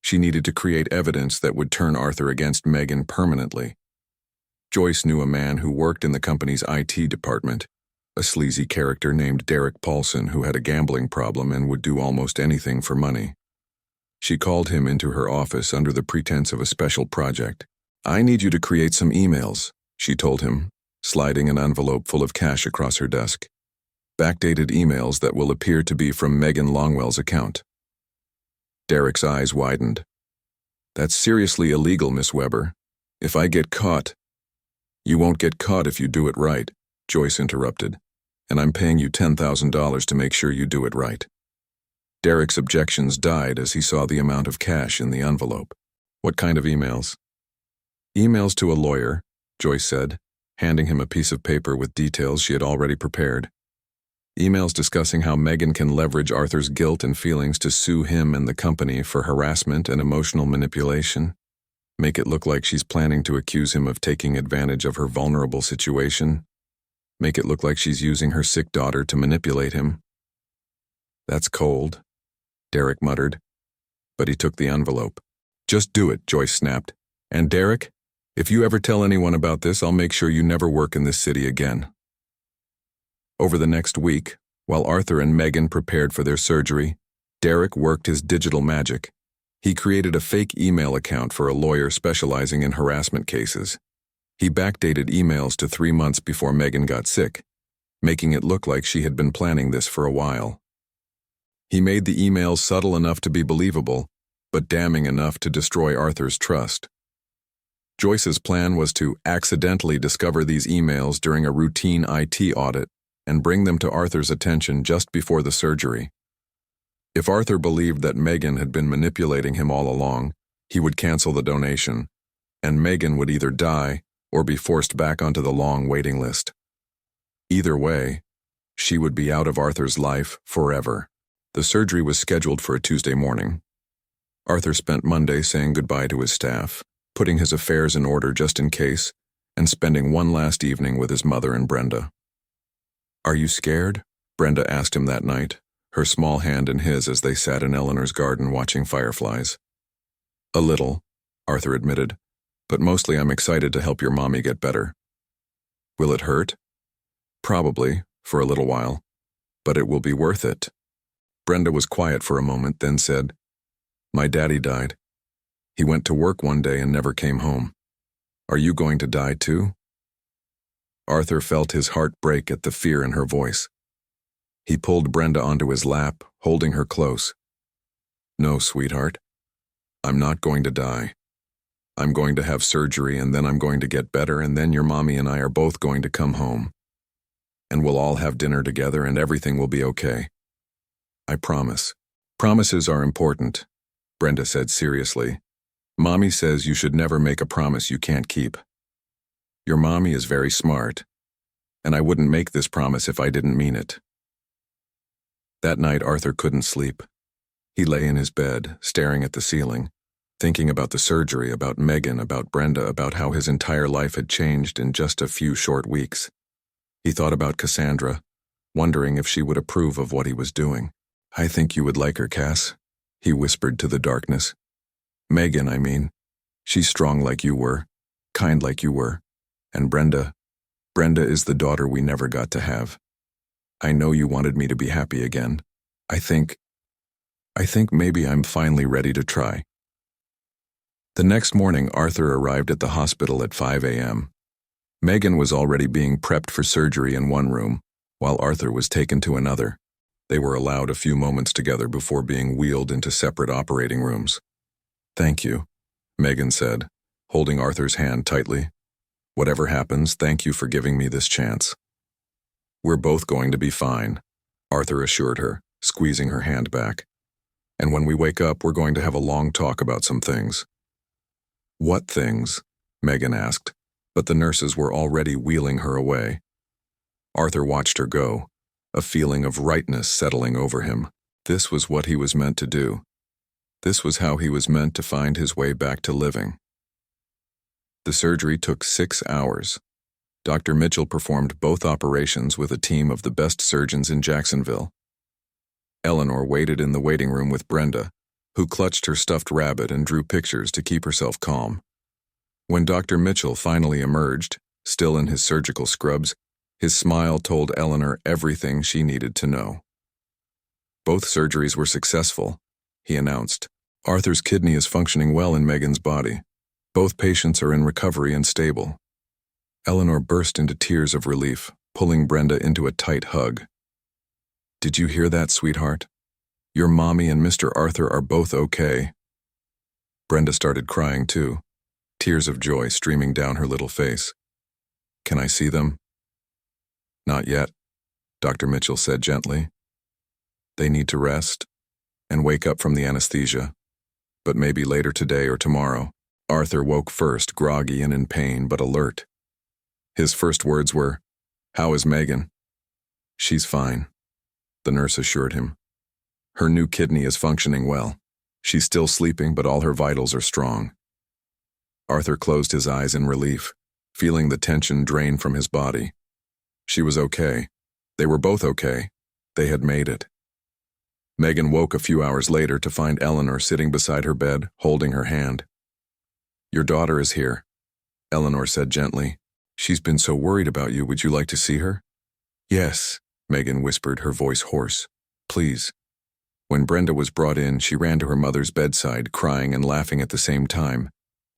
S1: She needed to create evidence that would turn Arthur against Megan permanently. Joyce knew a man who worked in the company's IT department, a sleazy character named Derek Paulson who had a gambling problem and would do almost anything for money. She called him into her office under the pretense of a special project. I need you to create some emails, she told him, sliding an envelope full of cash across her desk. Backdated emails that will appear to be from Megan Longwell's account. Derek's eyes widened. That's seriously illegal, Miss Weber. If I get caught... You won't get caught if you do it right, Joyce interrupted, and I'm paying you $10,000 to make sure you do it right. Derek's objections died as he saw the amount of cash in the envelope. What kind of emails? Emails to a lawyer, Joyce said, handing him a piece of paper with details she had already prepared. Emails discussing how Megan can leverage Arthur's guilt and feelings to sue him and the company for harassment and emotional manipulation. Make it look like she's planning to accuse him of taking advantage of her vulnerable situation. Make it look like she's using her sick daughter to manipulate him. That's cold, Derek muttered, but he took the envelope. Just do it, Joyce snapped. And Derek, if you ever tell anyone about this, I'll make sure you never work in this city again. Over the next week, while Arthur and Megan prepared for their surgery, Derek worked his digital magic. He created a fake email account for a lawyer specializing in harassment cases. He backdated emails to 3 months before Megan got sick, making it look like she had been planning this for a while. He made the emails subtle enough to be believable, but damning enough to destroy Arthur's trust. Joyce's plan was to accidentally discover these emails during a routine IT audit and bring them to Arthur's attention just before the surgery. If Arthur believed that Megan had been manipulating him all along, he would cancel the donation, and Megan would either die or be forced back onto the long waiting list. Either way, she would be out of Arthur's life forever. The surgery was scheduled for a Tuesday morning. Arthur spent Monday saying goodbye to his staff, putting his affairs in order just in case, and spending one last evening with his mother and Brenda. "Are you scared?" Brenda asked him that night, her small hand in his as they sat in Eleanor's garden watching fireflies. "A little," Arthur admitted, "but mostly I'm excited to help your mommy get better." "Will it hurt?" "Probably, for a little while, but it will be worth it." Brenda was quiet for a moment, then said, "My daddy died. He went to work one day and never came home. Are you going to die too?" Arthur felt his heart break at the fear in her voice. He pulled Brenda onto his lap, holding her close. "No, sweetheart. I'm not going to die. I'm going to have surgery, and then I'm going to get better, and then your mommy and I are both going to come home. And we'll all have dinner together, and everything will be okay. I promise." "Promises are important," Brenda said seriously. "Mommy says you should never make a promise you can't keep. Your mommy is very smart, and I wouldn't make this promise if I didn't mean it." That night, Arthur couldn't sleep. He lay in his bed, staring at the ceiling, thinking about the surgery, about Megan, about Brenda, about how his entire life had changed in just a few short weeks. He thought about Cassandra, wondering if she would approve of what he was doing. "I think you would like her, Cass," he whispered to the darkness. "Megan, I mean. She's strong like you were, kind like you were. And Brenda is the daughter we never got to have. I know you wanted me to be happy again. I think maybe I'm finally ready to try." The next morning, Arthur arrived at the hospital at 5 a.m. Megan was already being prepped for surgery in one room, while Arthur was taken to another. They were allowed a few moments together before being wheeled into separate operating rooms. "Thank you," Megan said, holding Arthur's hand tightly. "Whatever happens, thank you for giving me this chance." "We're both going to be fine," Arthur assured her, squeezing her hand back. "And when we wake up, we're going to have a long talk about some things." "What things?" Megan asked, but the nurses were already wheeling her away. Arthur watched her go, a feeling of rightness settling over him. This was what he was meant to do. This was how he was meant to find his way back to living. The surgery took 6 hours. Dr. Mitchell performed both operations with a team of the best surgeons in Jacksonville. Eleanor waited in the waiting room with Brenda, who clutched her stuffed rabbit and drew pictures to keep herself calm. When Dr. Mitchell finally emerged, still in his surgical scrubs, his smile told Eleanor everything she needed to know. "Both surgeries were successful," he announced. "Arthur's kidney is functioning well in Megan's body. Both patients are in recovery and stable." Eleanor burst into tears of relief, pulling Brenda into a tight hug. "Did you hear that, sweetheart? Your mommy and Mr. Arthur are both okay." Brenda started crying too, tears of joy streaming down her little face. "Can I see them?" "Not yet," Dr. Mitchell said gently. "They need to rest and wake up from the anesthesia, but maybe later today or tomorrow." Arthur woke first, groggy and in pain, but alert. His first words were, "How is Megan?" "She's fine," the nurse assured him. "Her new kidney is functioning well. She's still sleeping, but all her vitals are strong." Arthur closed his eyes in relief, feeling the tension drain from his body. She was okay. They were both okay. They had made it. Megan woke a few hours later to find Eleanor sitting beside her bed, holding her hand. "Your daughter is here," Eleanor said gently. "She's been so worried about you. Would you like to see her?" "Yes," Megan whispered, her voice hoarse. "Please." When Brenda was brought in, she ran to her mother's bedside, crying and laughing at the same time.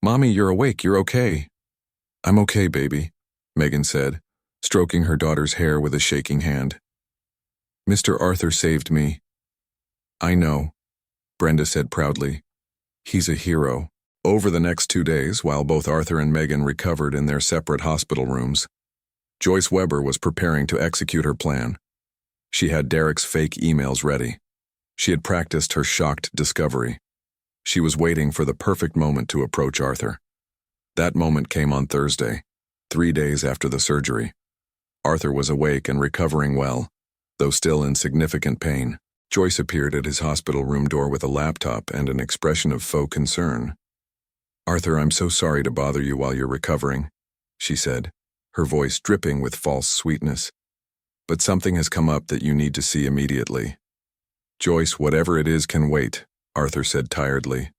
S1: "Mommy, you're awake. You're okay." "I'm okay, baby," Megan said, stroking her daughter's hair with a shaking hand. "Mr. Arthur saved me." "I know," Brenda said proudly. "He's a hero." Over the next 2 days, while both Arthur and Megan recovered in their separate hospital rooms, Joyce Weber was preparing to execute her plan. She had Derek's fake emails ready. She had practiced her shocked discovery. She was waiting for the perfect moment to approach Arthur. That moment came on Thursday, 3 days after the surgery. Arthur was awake and recovering well, though still in significant pain. Joyce appeared at his hospital room door with a laptop and an expression of faux concern. "Arthur, I'm so sorry to bother you while you're recovering," she said, her voice dripping with false sweetness. "But something has come up that you need to see immediately." "Joyce, whatever it is can wait," Arthur said tiredly.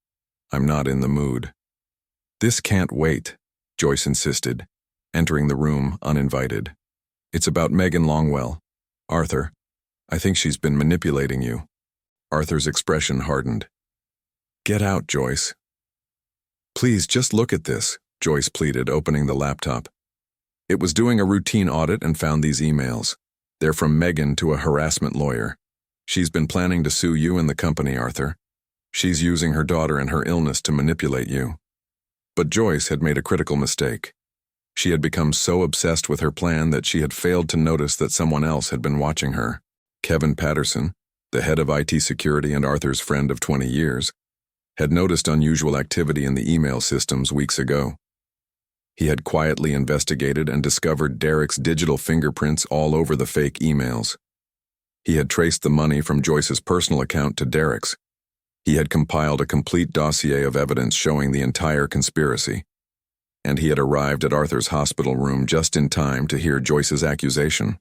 S1: "I'm not in the mood." "This can't wait," Joyce insisted, entering the room uninvited. "It's about Megan Longwell. Arthur, I think she's been manipulating you." Arthur's expression hardened. "Get out, Joyce." "Please, just look at this," Joyce pleaded, opening the laptop. It was doing a routine audit and found these emails. They're from Megan to a harassment lawyer. She's been planning to sue you and the company, Arthur. She's using her daughter and her illness to manipulate you. But Joyce had made a critical mistake. She had become so obsessed with her plan that she had failed to notice that someone else had been watching her. Kevin Patterson, the head of IT security and Arthur's friend of 20 years, had noticed unusual activity in the email systems weeks ago. He had quietly investigated and discovered Derek's digital fingerprints all over the fake emails. He had traced the money from Joyce's personal account to Derek's. He had compiled a complete dossier of evidence showing the entire conspiracy. And he had arrived at Arthur's hospital room just in time to hear Joyce's accusation.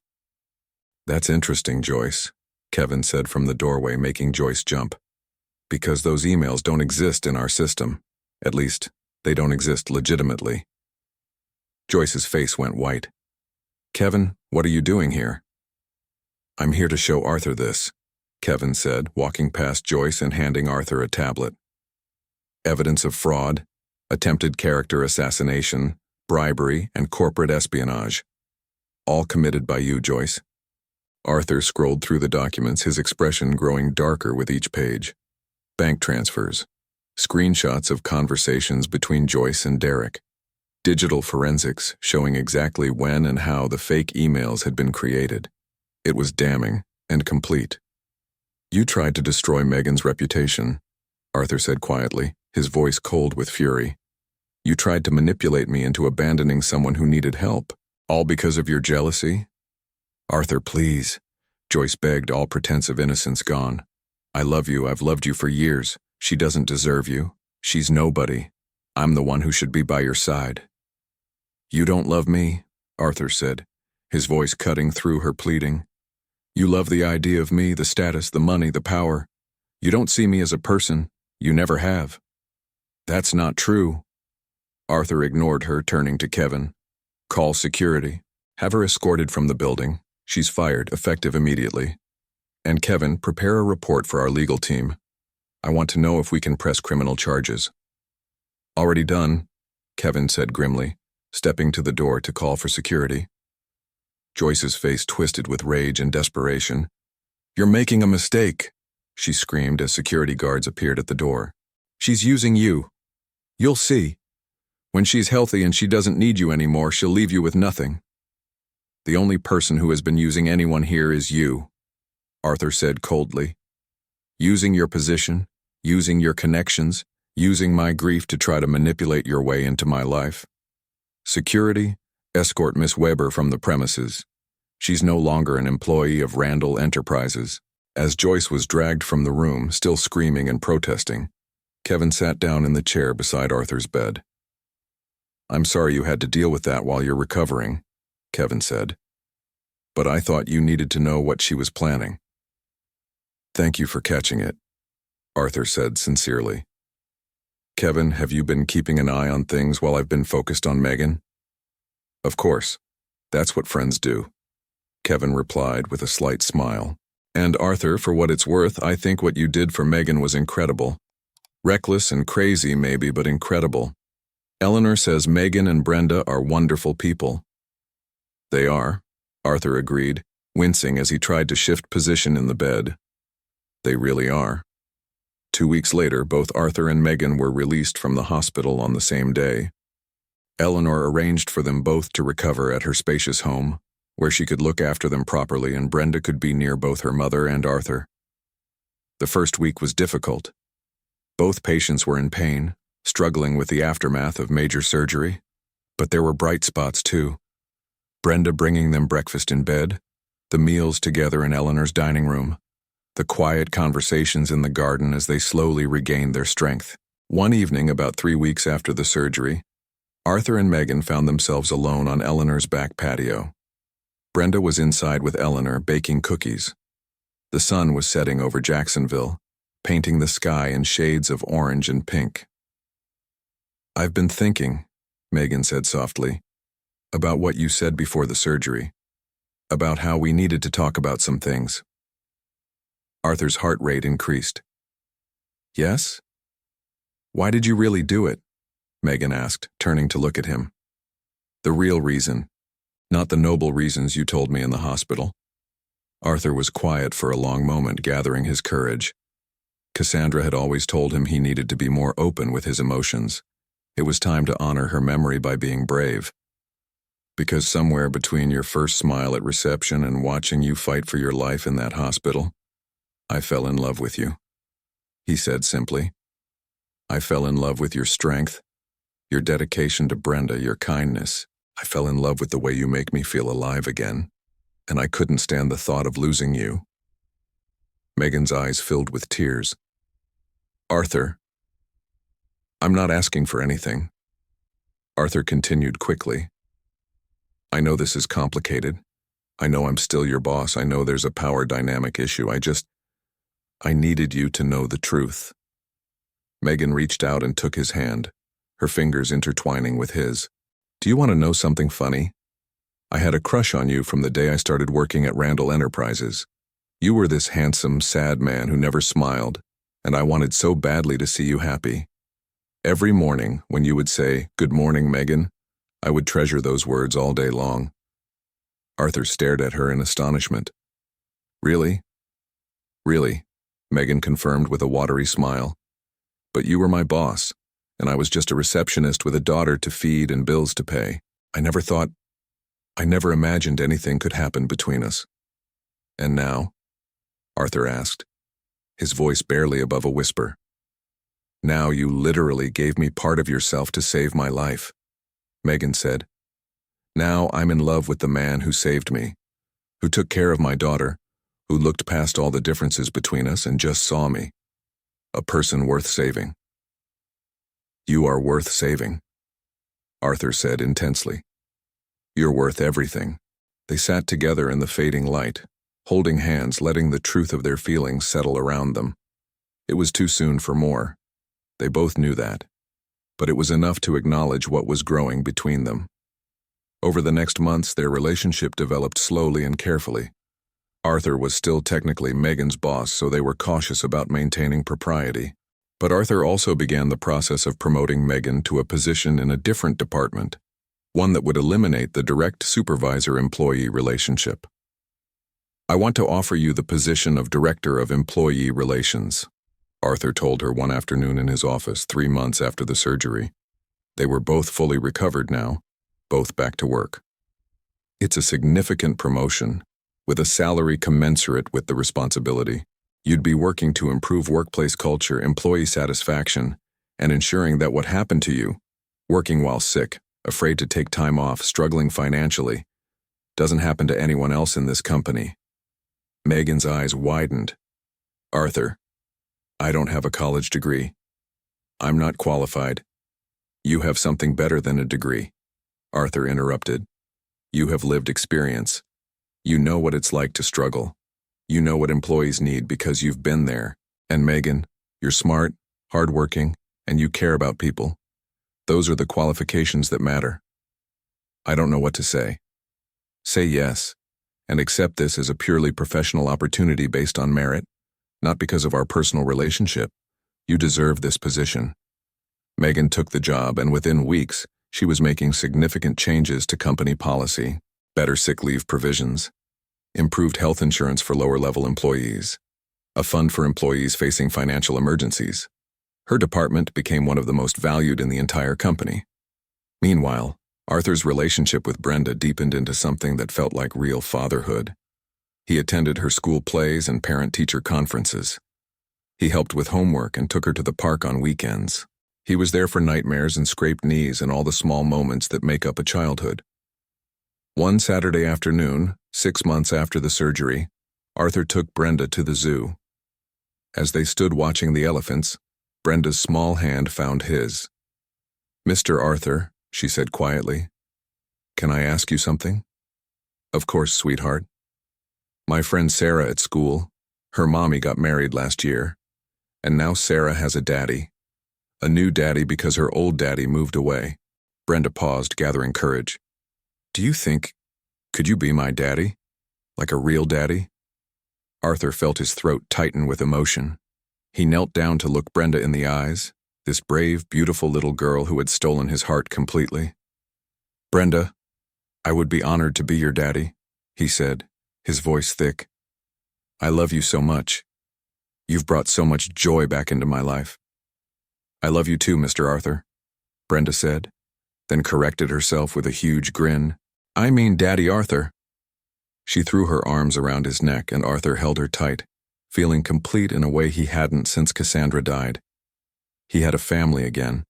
S1: "That's interesting, Joyce," Kevin said from the doorway, making Joyce jump. "Because those emails don't exist in our system. At least, they don't exist legitimately." Joyce's face went white. "Kevin, what are you doing here?" "I'm here to show Arthur this," Kevin said, walking past Joyce and handing Arthur a tablet. "Evidence of fraud, attempted character assassination, bribery, and corporate espionage. All committed by you, Joyce." Arthur scrolled through the documents, his expression growing darker with each page. Bank transfers, screenshots of conversations between Joyce and Derek, digital forensics showing exactly when and how the fake emails had been created. It was damning and complete. "You tried to destroy Megan's reputation," Arthur said quietly, his voice cold with fury. "You tried to manipulate me into abandoning someone who needed help, all because of your jealousy?" "Arthur, please," Joyce begged, all pretense of innocence gone. "I love you. I've loved you for years. She doesn't deserve you. She's nobody. I'm the one who should be by your side." "You don't love me," Arthur said, his voice cutting through her pleading. "You love the idea of me, the status, the money, the power. You don't see me as a person. You never have." "That's not true." Arthur ignored her, turning to Kevin. "Call security. Have her escorted from the building. She's fired, effective immediately. And Kevin, prepare a report for our legal team. I want to know if we can press criminal charges." "Already done," Kevin said grimly, stepping to the door to call for security. Joyce's face twisted with rage and desperation. "You're making a mistake," she screamed as security guards appeared at the door. "She's using you. You'll see. When she's healthy and she doesn't need you anymore, she'll leave you with nothing." "The only person who has been using anyone here is you," Arthur said coldly. "Using your position, using your connections, using my grief to try to manipulate your way into my life. Security, escort Miss Weber from the premises. She's no longer an employee of Randall Enterprises." As Joyce was dragged from the room, still screaming and protesting, Kevin sat down in the chair beside Arthur's bed. I'm sorry you had to deal with that while you're recovering, Kevin said. But I thought you needed to know what she was planning. Thank you for catching it, Arthur said sincerely. Kevin, have you been keeping an eye on things while I've been focused on Megan? Of course. That's what friends do, Kevin replied with a slight smile. And Arthur, for what it's worth, I think what you did for Megan was incredible. Reckless and crazy maybe, but incredible. Eleanor says Megan and Brenda are wonderful people. They are, Arthur agreed, wincing as he tried to shift position in the bed. They really are. 2 weeks later, both Arthur and Megan were released from the hospital on the same day. Eleanor arranged for them both to recover at her spacious home, where she could look after them properly and Brenda could be near both her mother and Arthur. The first week was difficult. Both patients were in pain, struggling with the aftermath of major surgery, but there were bright spots too. Brenda bringing them breakfast in bed, the meals together in Eleanor's dining room, the quiet conversations in the garden as they slowly regained their strength. One evening, about 3 weeks after the surgery, Arthur and Megan found themselves alone on Eleanor's back patio. Brenda was inside with Eleanor baking cookies. The sun was setting over Jacksonville, painting the sky in shades of orange and pink. I've been thinking, Megan said softly, about what you said before the surgery, about how we needed to talk about some things. Arthur's heart rate increased. Yes? Why did you really do it? Megan asked, turning to look at him. The real reason, not the noble reasons you told me in the hospital. Arthur was quiet for a long moment, gathering his courage. Cassandra had always told him he needed to be more open with his emotions. It was time to honor her memory by being brave. Because somewhere between your first smile at reception and watching you fight for your life in that hospital, I fell in love with you, he said simply. I fell in love with your strength, your dedication to Brenda, your kindness. I fell in love with the way you make me feel alive again, and I couldn't stand the thought of losing you. Megan's eyes filled with tears. Arthur, I'm not asking for anything. Arthur continued quickly. I know this is complicated. I know I'm still your boss. I know there's a power dynamic issue. I needed you to know the truth. Megan reached out and took his hand, her fingers intertwining with his. Do you want to know something funny? I had a crush on you from the day I started working at Randall Enterprises. You were this handsome, sad man who never smiled, and I wanted so badly to see you happy. Every morning, when you would say, "Good morning, Megan," I would treasure those words all day long. Arthur stared at her in astonishment. Really? Really, Megan confirmed with a watery smile. But you were my boss, and I was just a receptionist with a daughter to feed and bills to pay. I never imagined anything could happen between us. And now? Arthur asked, his voice barely above a whisper. Now you literally gave me part of yourself to save my life, Megan said. Now I'm in love with the man who saved me, who took care of my daughter, who looked past all the differences between us and just saw me. A person worth saving. You are worth saving, Arthur said intensely. You're worth everything. They sat together in the fading light, holding hands, letting the truth of their feelings settle around them. It was too soon for more. They both knew that. But it was enough to acknowledge what was growing between them. Over the next months, their relationship developed slowly and carefully. Arthur was still technically Megan's boss, so they were cautious about maintaining propriety. But Arthur also began the process of promoting Megan to a position in a different department, one that would eliminate the direct supervisor-employee relationship. I want to offer you the position of Director of Employee Relations, Arthur told her one afternoon in his office 3 months after the surgery. They were both fully recovered now, both back to work. It's a significant promotion, with a salary commensurate with the responsibility. You'd be working to improve workplace culture, employee satisfaction, and ensuring that what happened to you, working while sick, afraid to take time off, struggling financially, doesn't happen to anyone else in this company. Megan's eyes widened. Arthur, I don't have a college degree. I'm not qualified. You have something better than a degree, Arthur interrupted. You have lived experience. You know what it's like to struggle. You know what employees need because you've been there. And Megan, you're smart, hardworking, and you care about people. Those are the qualifications that matter. I don't know what to say. Say yes, and accept this as a purely professional opportunity based on merit, not because of our personal relationship. You deserve this position. Megan took the job, and within weeks, she was making significant changes to company policy, better sick leave provisions, improved health insurance for lower-level employees, a fund for employees facing financial emergencies. Her department became one of the most valued in the entire company. Meanwhile, Arthur's relationship with Brenda deepened into something that felt like real fatherhood. He attended her school plays and parent-teacher conferences. He helped with homework and took her to the park on weekends. He was there for nightmares and scraped knees and all the small moments that make up a childhood. One Saturday afternoon, 6 months after the surgery, Arthur took Brenda to the zoo. As they stood watching the elephants, Brenda's small hand found his. "Mr. Arthur," she said quietly, "can I ask you something?" "Of course, sweetheart." "My friend Sarah at school, her mommy got married last year, and now Sarah has a daddy. A new daddy because her old daddy moved away." Brenda paused, gathering courage. Could you be my daddy? Like a real daddy?" Arthur felt his throat tighten with emotion. He knelt down to look Brenda in the eyes, this brave, beautiful little girl who had stolen his heart completely. "Brenda, I would be honored to be your daddy," he said, his voice thick. "I love you so much. You've brought so much joy back into my life." "I love you too, Mr. Arthur," Brenda said, then corrected herself with a huge grin. "I mean Daddy Arthur." She threw her arms around his neck and Arthur held her tight, feeling complete in a way he hadn't since Cassandra died. He had a family again.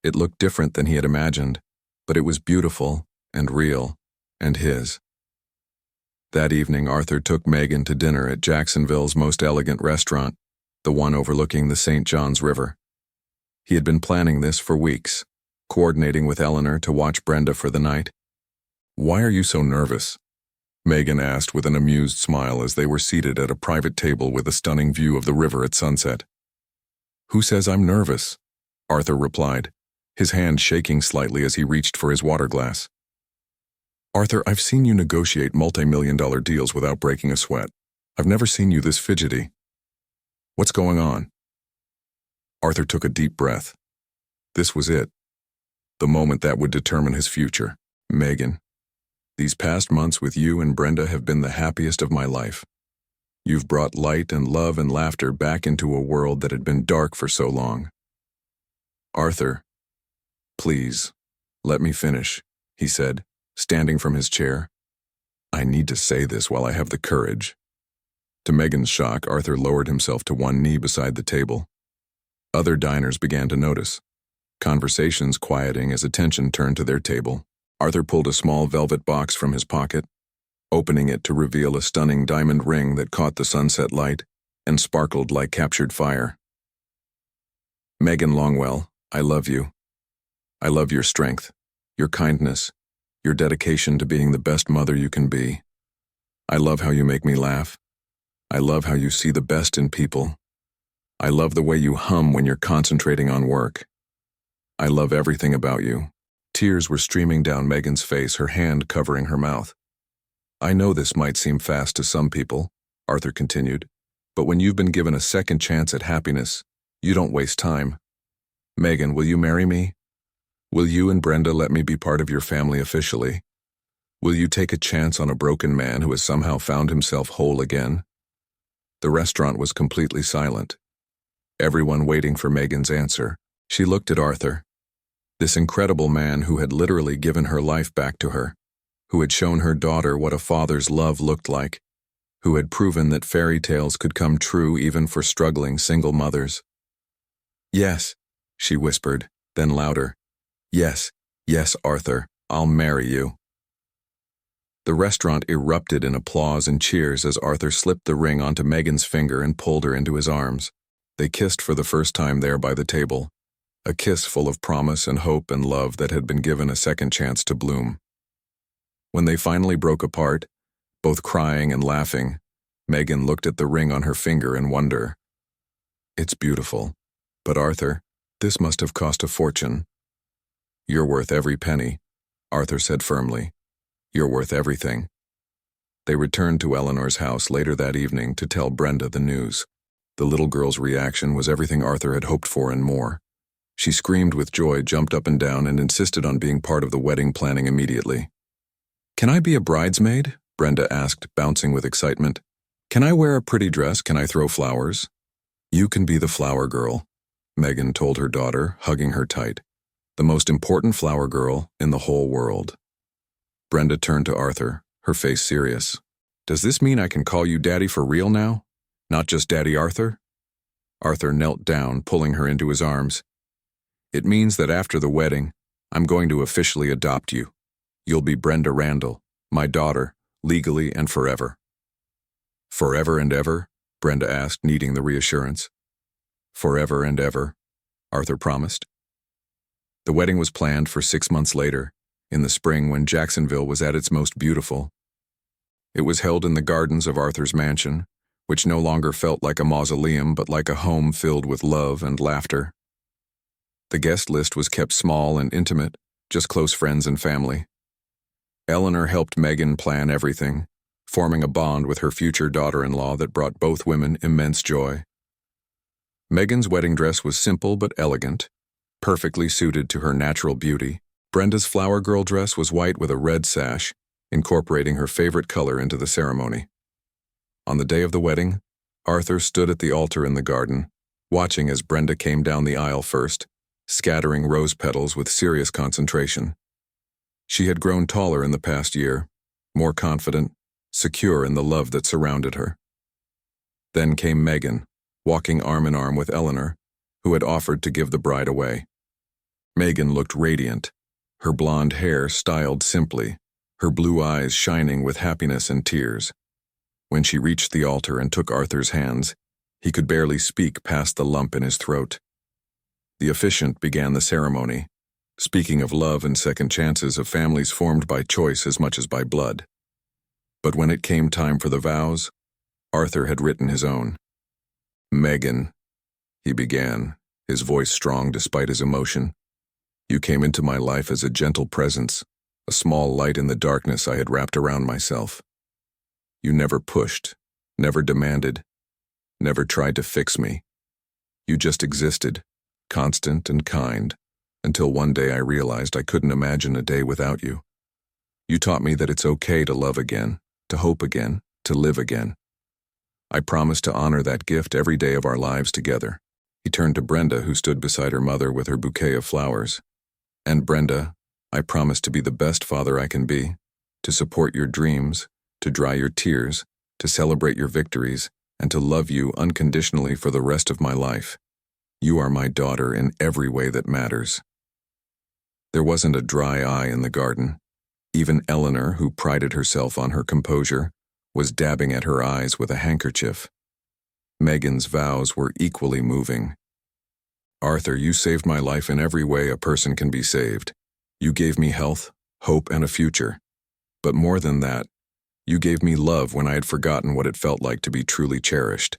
S1: It looked different than he had imagined, but it was beautiful and real and his. That evening, Arthur took Megan to dinner at Jacksonville's most elegant restaurant, the one overlooking the St. Johns River. He had been planning this for weeks, coordinating with Eleanor to watch Brenda for the night. "Why are you so nervous?" Megan asked with an amused smile as they were seated at a private table with a stunning view of the river at sunset. "Who says I'm nervous?" Arthur replied, his hand shaking slightly as he reached for his water glass. "Arthur, I've seen you negotiate multi-million-dollar deals without breaking a sweat. I've never seen you this fidgety. What's going on?" Arthur took a deep breath. This was it. The moment that would determine his future. "Megan, these past months with you and Brenda have been the happiest of my life. You've brought light and love and laughter back into a world that had been dark for so long." "Arthur, please, let me finish," he said, standing from his chair. "I need to say this while I have the courage." To Megan's shock, Arthur lowered himself to one knee beside the table. Other diners began to notice, conversations quieting as attention turned to their table. Arthur pulled a small velvet box from his pocket, opening it to reveal a stunning diamond ring that caught the sunset light and sparkled like captured fire. "Megan Longwell, I love you. I love your strength, your kindness, your dedication to being the best mother you can be. I love how you make me laugh. I love how you see the best in people. I love the way you hum when you're concentrating on work. I love everything about you." Tears were streaming down Megan's face, her hand covering her mouth. "I know this might seem fast to some people," Arthur continued, "but when you've been given a second chance at happiness, you don't waste time. Megan, will you marry me? Will you and Brenda let me be part of your family officially? Will you take a chance on a broken man who has somehow found himself whole again?" The restaurant was completely silent, everyone waiting for Megan's answer. She looked at Arthur, this incredible man who had literally given her life back to her, who had shown her daughter what a father's love looked like, who had proven that fairy tales could come true even for struggling single mothers. "Yes," she whispered, then louder. "Yes, yes, Arthur, I'll marry you." The restaurant erupted in applause and cheers as Arthur slipped the ring onto Megan's finger and pulled her into his arms. They kissed for the first time there by the table, a kiss full of promise and hope and love that had been given a second chance to bloom. When they finally broke apart, both crying and laughing, Megan looked at the ring on her finger in wonder. "It's beautiful, but Arthur, this must have cost a fortune." "You're worth every penny," Arthur said firmly. "You're worth everything." They returned to Eleanor's house later that evening to tell Brenda the news. The little girl's reaction was everything Arthur had hoped for and more. She screamed with joy, jumped up and down, and insisted on being part of the wedding planning immediately. "Can I be a bridesmaid?" Brenda asked, bouncing with excitement. "Can I wear a pretty dress? Can I throw flowers?" "You can be the flower girl," Megan told her daughter, hugging her tight. "The most important flower girl in the whole world." Brenda turned to Arthur, her face serious. "Does this mean I can call you Daddy for real now? Not just Daddy Arthur?" Arthur knelt down, pulling her into his arms. "It means that after the wedding, I'm going to officially adopt you. You'll be Brenda Randall, my daughter, legally and forever." "Forever and ever?" Brenda asked, needing the reassurance. "Forever and ever," Arthur promised. The wedding was planned for 6 months later, in the spring when Jacksonville was at its most beautiful. It was held in the gardens of Arthur's mansion, which no longer felt like a mausoleum but like a home filled with love and laughter. The guest list was kept small and intimate, just close friends and family. Eleanor helped Megan plan everything, forming a bond with her future daughter-in-law that brought both women immense joy. Megan's wedding dress was simple but elegant, perfectly suited to her natural beauty. Brenda's flower girl dress was white with a red sash, incorporating her favorite color into the ceremony. On the day of the wedding, Arthur stood at the altar in the garden, watching as Brenda came down the aisle first, scattering rose petals with serious concentration. She had grown taller in the past year, more confident, secure in the love that surrounded her. Then came Megan, walking arm in arm with Eleanor, who had offered to give the bride away. Megan looked radiant, her blonde hair styled simply, her blue eyes shining with happiness and tears. When she reached the altar and took Arthur's hands, he could barely speak past the lump in his throat. The officiant began the ceremony, speaking of love and second chances of families formed by choice as much as by blood. But when it came time for the vows, Arthur had written his own. "Megan," he began, his voice strong despite his emotion, "you came into my life as a gentle presence, a small light in the darkness I had wrapped around myself. You never pushed, never demanded, never tried to fix me. You just existed, constant and kind, until one day I realized I couldn't imagine a day without you. You taught me that it's okay to love again, to hope again, to live again. I promise to honor that gift every day of our lives together." He turned to Brenda, who stood beside her mother with her bouquet of flowers. "And Brenda, I promise to be the best father I can be, to support your dreams, to dry your tears, to celebrate your victories, and to love you unconditionally for the rest of my life. You are my daughter in every way that matters." There wasn't a dry eye in the garden. Even Eleanor, who prided herself on her composure, was dabbing at her eyes with a handkerchief. Megan's vows were equally moving. "Arthur, you saved my life in every way a person can be saved. You gave me health, hope, and a future. But more than that, you gave me love when I had forgotten what it felt like to be truly cherished.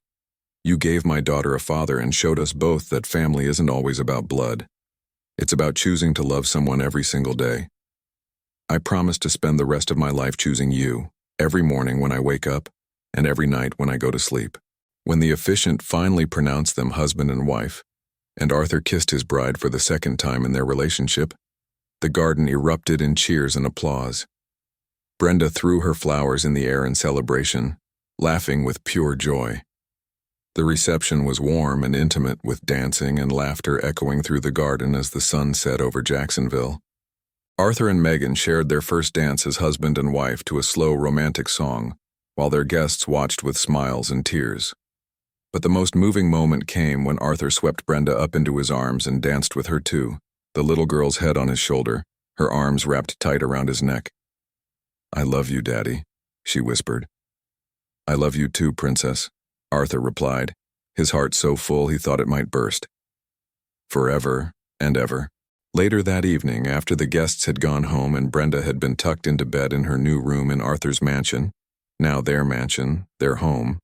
S1: You gave my daughter a father and showed us both that family isn't always about blood. It's about choosing to love someone every single day. I promise to spend the rest of my life choosing you, every morning when I wake up, and every night when I go to sleep." When the officiant finally pronounced them husband and wife, and Arthur kissed his bride for the second time in their relationship, the garden erupted in cheers and applause. Brenda threw her flowers in the air in celebration, laughing with pure joy. The reception was warm and intimate, with dancing and laughter echoing through the garden as the sun set over Jacksonville. Arthur and Megan shared their first dance as husband and wife to a slow romantic song, while their guests watched with smiles and tears. But the most moving moment came when Arthur swept Brenda up into his arms and danced with her too, the little girl's head on his shoulder, her arms wrapped tight around his neck. "I love you, Daddy," she whispered. "I love you too, Princess," Arthur replied, his heart so full he thought it might burst. "Forever and ever. Later that evening, after the guests had gone home and Brenda had been tucked into bed in her new room in Arthur's mansion, now their mansion, their home,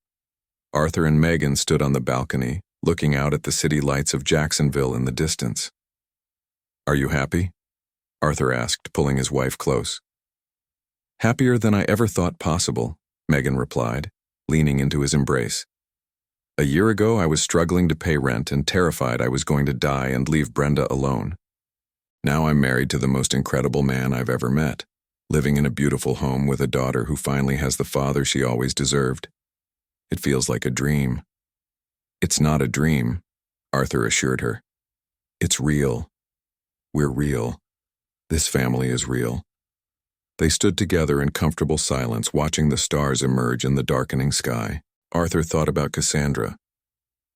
S1: Arthur and Megan stood on the balcony, looking out at the city lights of Jacksonville in the distance. "Are you happy?" Arthur asked, pulling his wife close. "Happier than I ever thought possible," Megan replied, leaning into his embrace. "A year ago, I was struggling to pay rent and terrified I was going to die and leave Brenda alone. Now I'm married to the most incredible man I've ever met, living in a beautiful home with a daughter who finally has the father she always deserved. It feels like a dream." "It's not a dream," Arthur assured her. "It's real. We're real. This family is real." They stood together in comfortable silence, watching the stars emerge in the darkening sky. Arthur thought about Cassandra,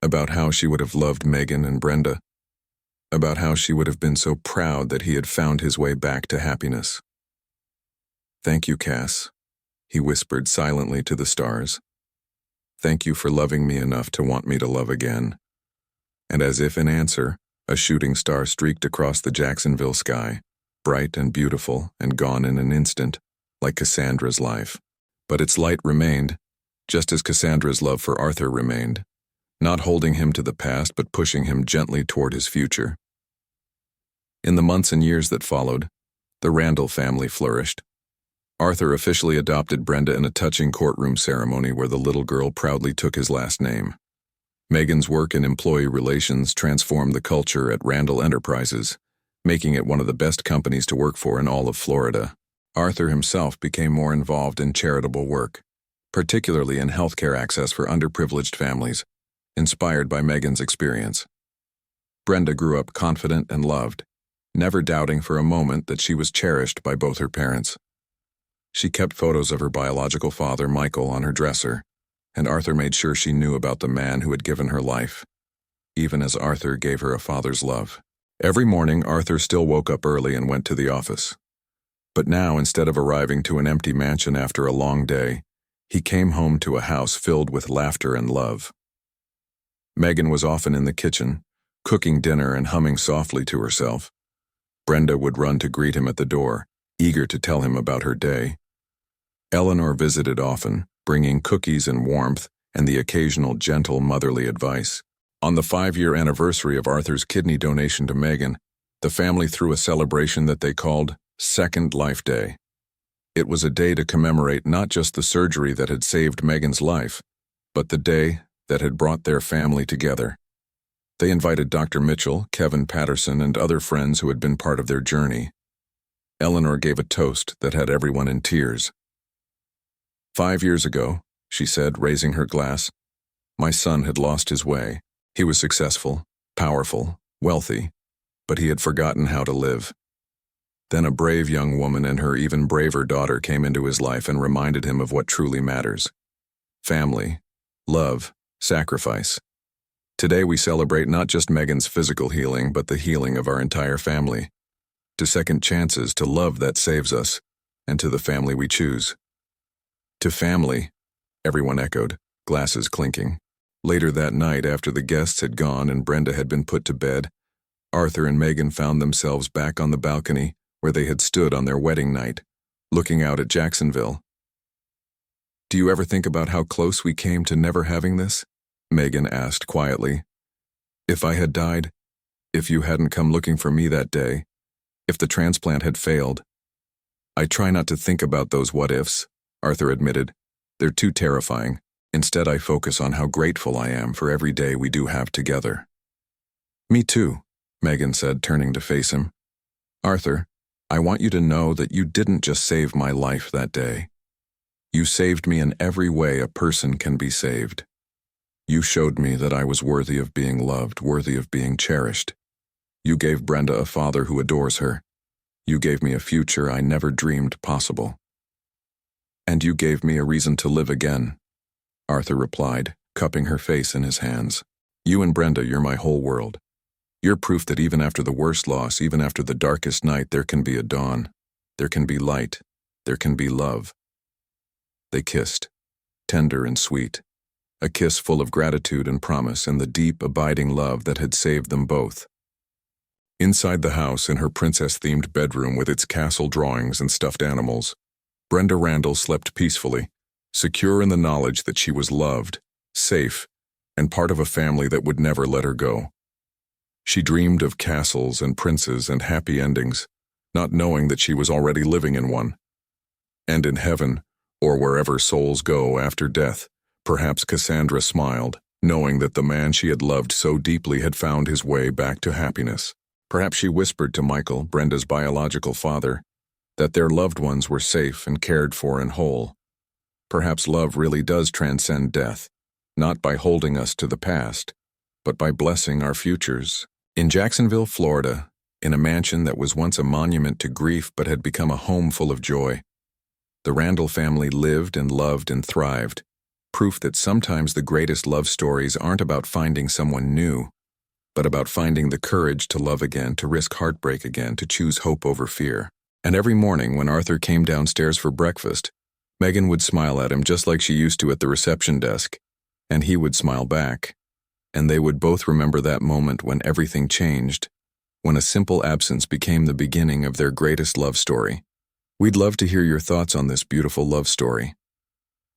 S1: about how she would have loved Megan and Brenda, about how she would have been so proud that he had found his way back to happiness. "Thank you, Cass," he whispered silently to the stars. "Thank you for loving me enough to want me to love again." And as if in answer, a shooting star streaked across the Jacksonville sky, bright and beautiful and gone in an instant, like Cassandra's life. But its light remained, just as Cassandra's love for Arthur remained, not holding him to the past but pushing him gently toward his future. In the months and years that followed, the Randall family flourished. Arthur officially adopted Brenda in a touching courtroom ceremony where the little girl proudly took his last name. Megan's work in employee relations transformed the culture at Randall Enterprises, making it one of the best companies to work for in all of Florida. Arthur himself became more involved in charitable work, particularly in healthcare access for underprivileged families, inspired by Megan's experience. Brenda grew up confident and loved, never doubting for a moment that she was cherished by both her parents. She kept photos of her biological father, Michael, on her dresser, and Arthur made sure she knew about the man who had given her life, even as Arthur gave her a father's love. Every morning, Arthur still woke up early and went to the office. But now, instead of arriving to an empty mansion after a long day, he came home to a house filled with laughter and love. Megan was often in the kitchen, cooking dinner and humming softly to herself. Brenda would run to greet him at the door, eager to tell him about her day. Eleanor visited often, bringing cookies and warmth and the occasional gentle motherly advice. On the 5-year anniversary of Arthur's kidney donation to Megan, the family threw a celebration that they called Second Life Day. It was a day to commemorate not just the surgery that had saved Megan's life, but the day that had brought their family together. They invited Dr. Mitchell, Kevin Patterson, and other friends who had been part of their journey. Eleanor gave a toast that had everyone in tears. 5 years ago, she said, raising her glass, my son had lost his way. He was successful, powerful, wealthy, but he had forgotten how to live. Then a brave young woman and her even braver daughter came into his life and reminded him of what truly matters: family, love, sacrifice. Today we celebrate not just Megan's physical healing, but the healing of our entire family. To second chances, to love that saves us, and to the family we choose. To family, everyone echoed, glasses clinking. Later that night, after the guests had gone and Brenda had been put to bed, Arthur and Megan found themselves back on the balcony where they had stood on their wedding night, looking out at Jacksonville. "Do you ever think about how close we came to never having this?" Megan asked quietly. "If I had died, if you hadn't come looking for me that day, if the transplant had failed." "I try not to think about those what-ifs," Arthur admitted. "They're too terrifying. Instead, I focus on how grateful I am for every day we do have together." "Me too," Megan said, turning to face him. "Arthur, I want you to know that you didn't just save my life that day. You saved me in every way a person can be saved. You showed me that I was worthy of being loved, worthy of being cherished. You gave Brenda a father who adores her. You gave me a future I never dreamed possible. And you gave me a reason to live again," Arthur replied, cupping her face in his hands. "You and Brenda, you're my whole world. You're proof that even after the worst loss, even after the darkest night, there can be a dawn. There can be light. There can be love." They kissed, tender and sweet, a kiss full of gratitude and promise and the deep, abiding love that had saved them both. Inside the house, in her princess-themed bedroom with its castle drawings and stuffed animals, Brenda Randall slept peacefully, secure in the knowledge that she was loved, safe, and part of a family that would never let her go. She dreamed of castles and princes and happy endings, not knowing that she was already living in one. And in heaven, or wherever souls go after death, perhaps Cassandra smiled, knowing that the man she had loved so deeply had found his way back to happiness. Perhaps she whispered to Michael, Brenda's biological father, that their loved ones were safe and cared for and whole. Perhaps love really does transcend death, not by holding us to the past, but by blessing our futures. In Jacksonville, Florida, in a mansion that was once a monument to grief but had become a home full of joy, the Randall family lived and loved and thrived, proof that sometimes the greatest love stories aren't about finding someone new, but about finding the courage to love again, to risk heartbreak again, to choose hope over fear. And every morning when Arthur came downstairs for breakfast, Megan would smile at him just like she used to at the reception desk, and he would smile back. And they would both remember that moment when everything changed, when a simple absence became the beginning of their greatest love story. We'd love to hear your thoughts on this beautiful love story.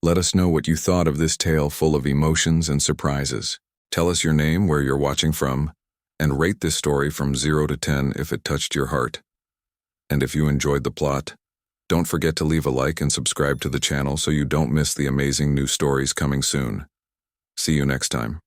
S1: Let us know what you thought of this tale full of emotions and surprises. Tell us your name, where you're watching from, and rate this story from 0 to 10 if it touched your heart. And if you enjoyed the plot, don't forget to leave a like and subscribe to the channel so you don't miss the amazing new stories coming soon. See you next time.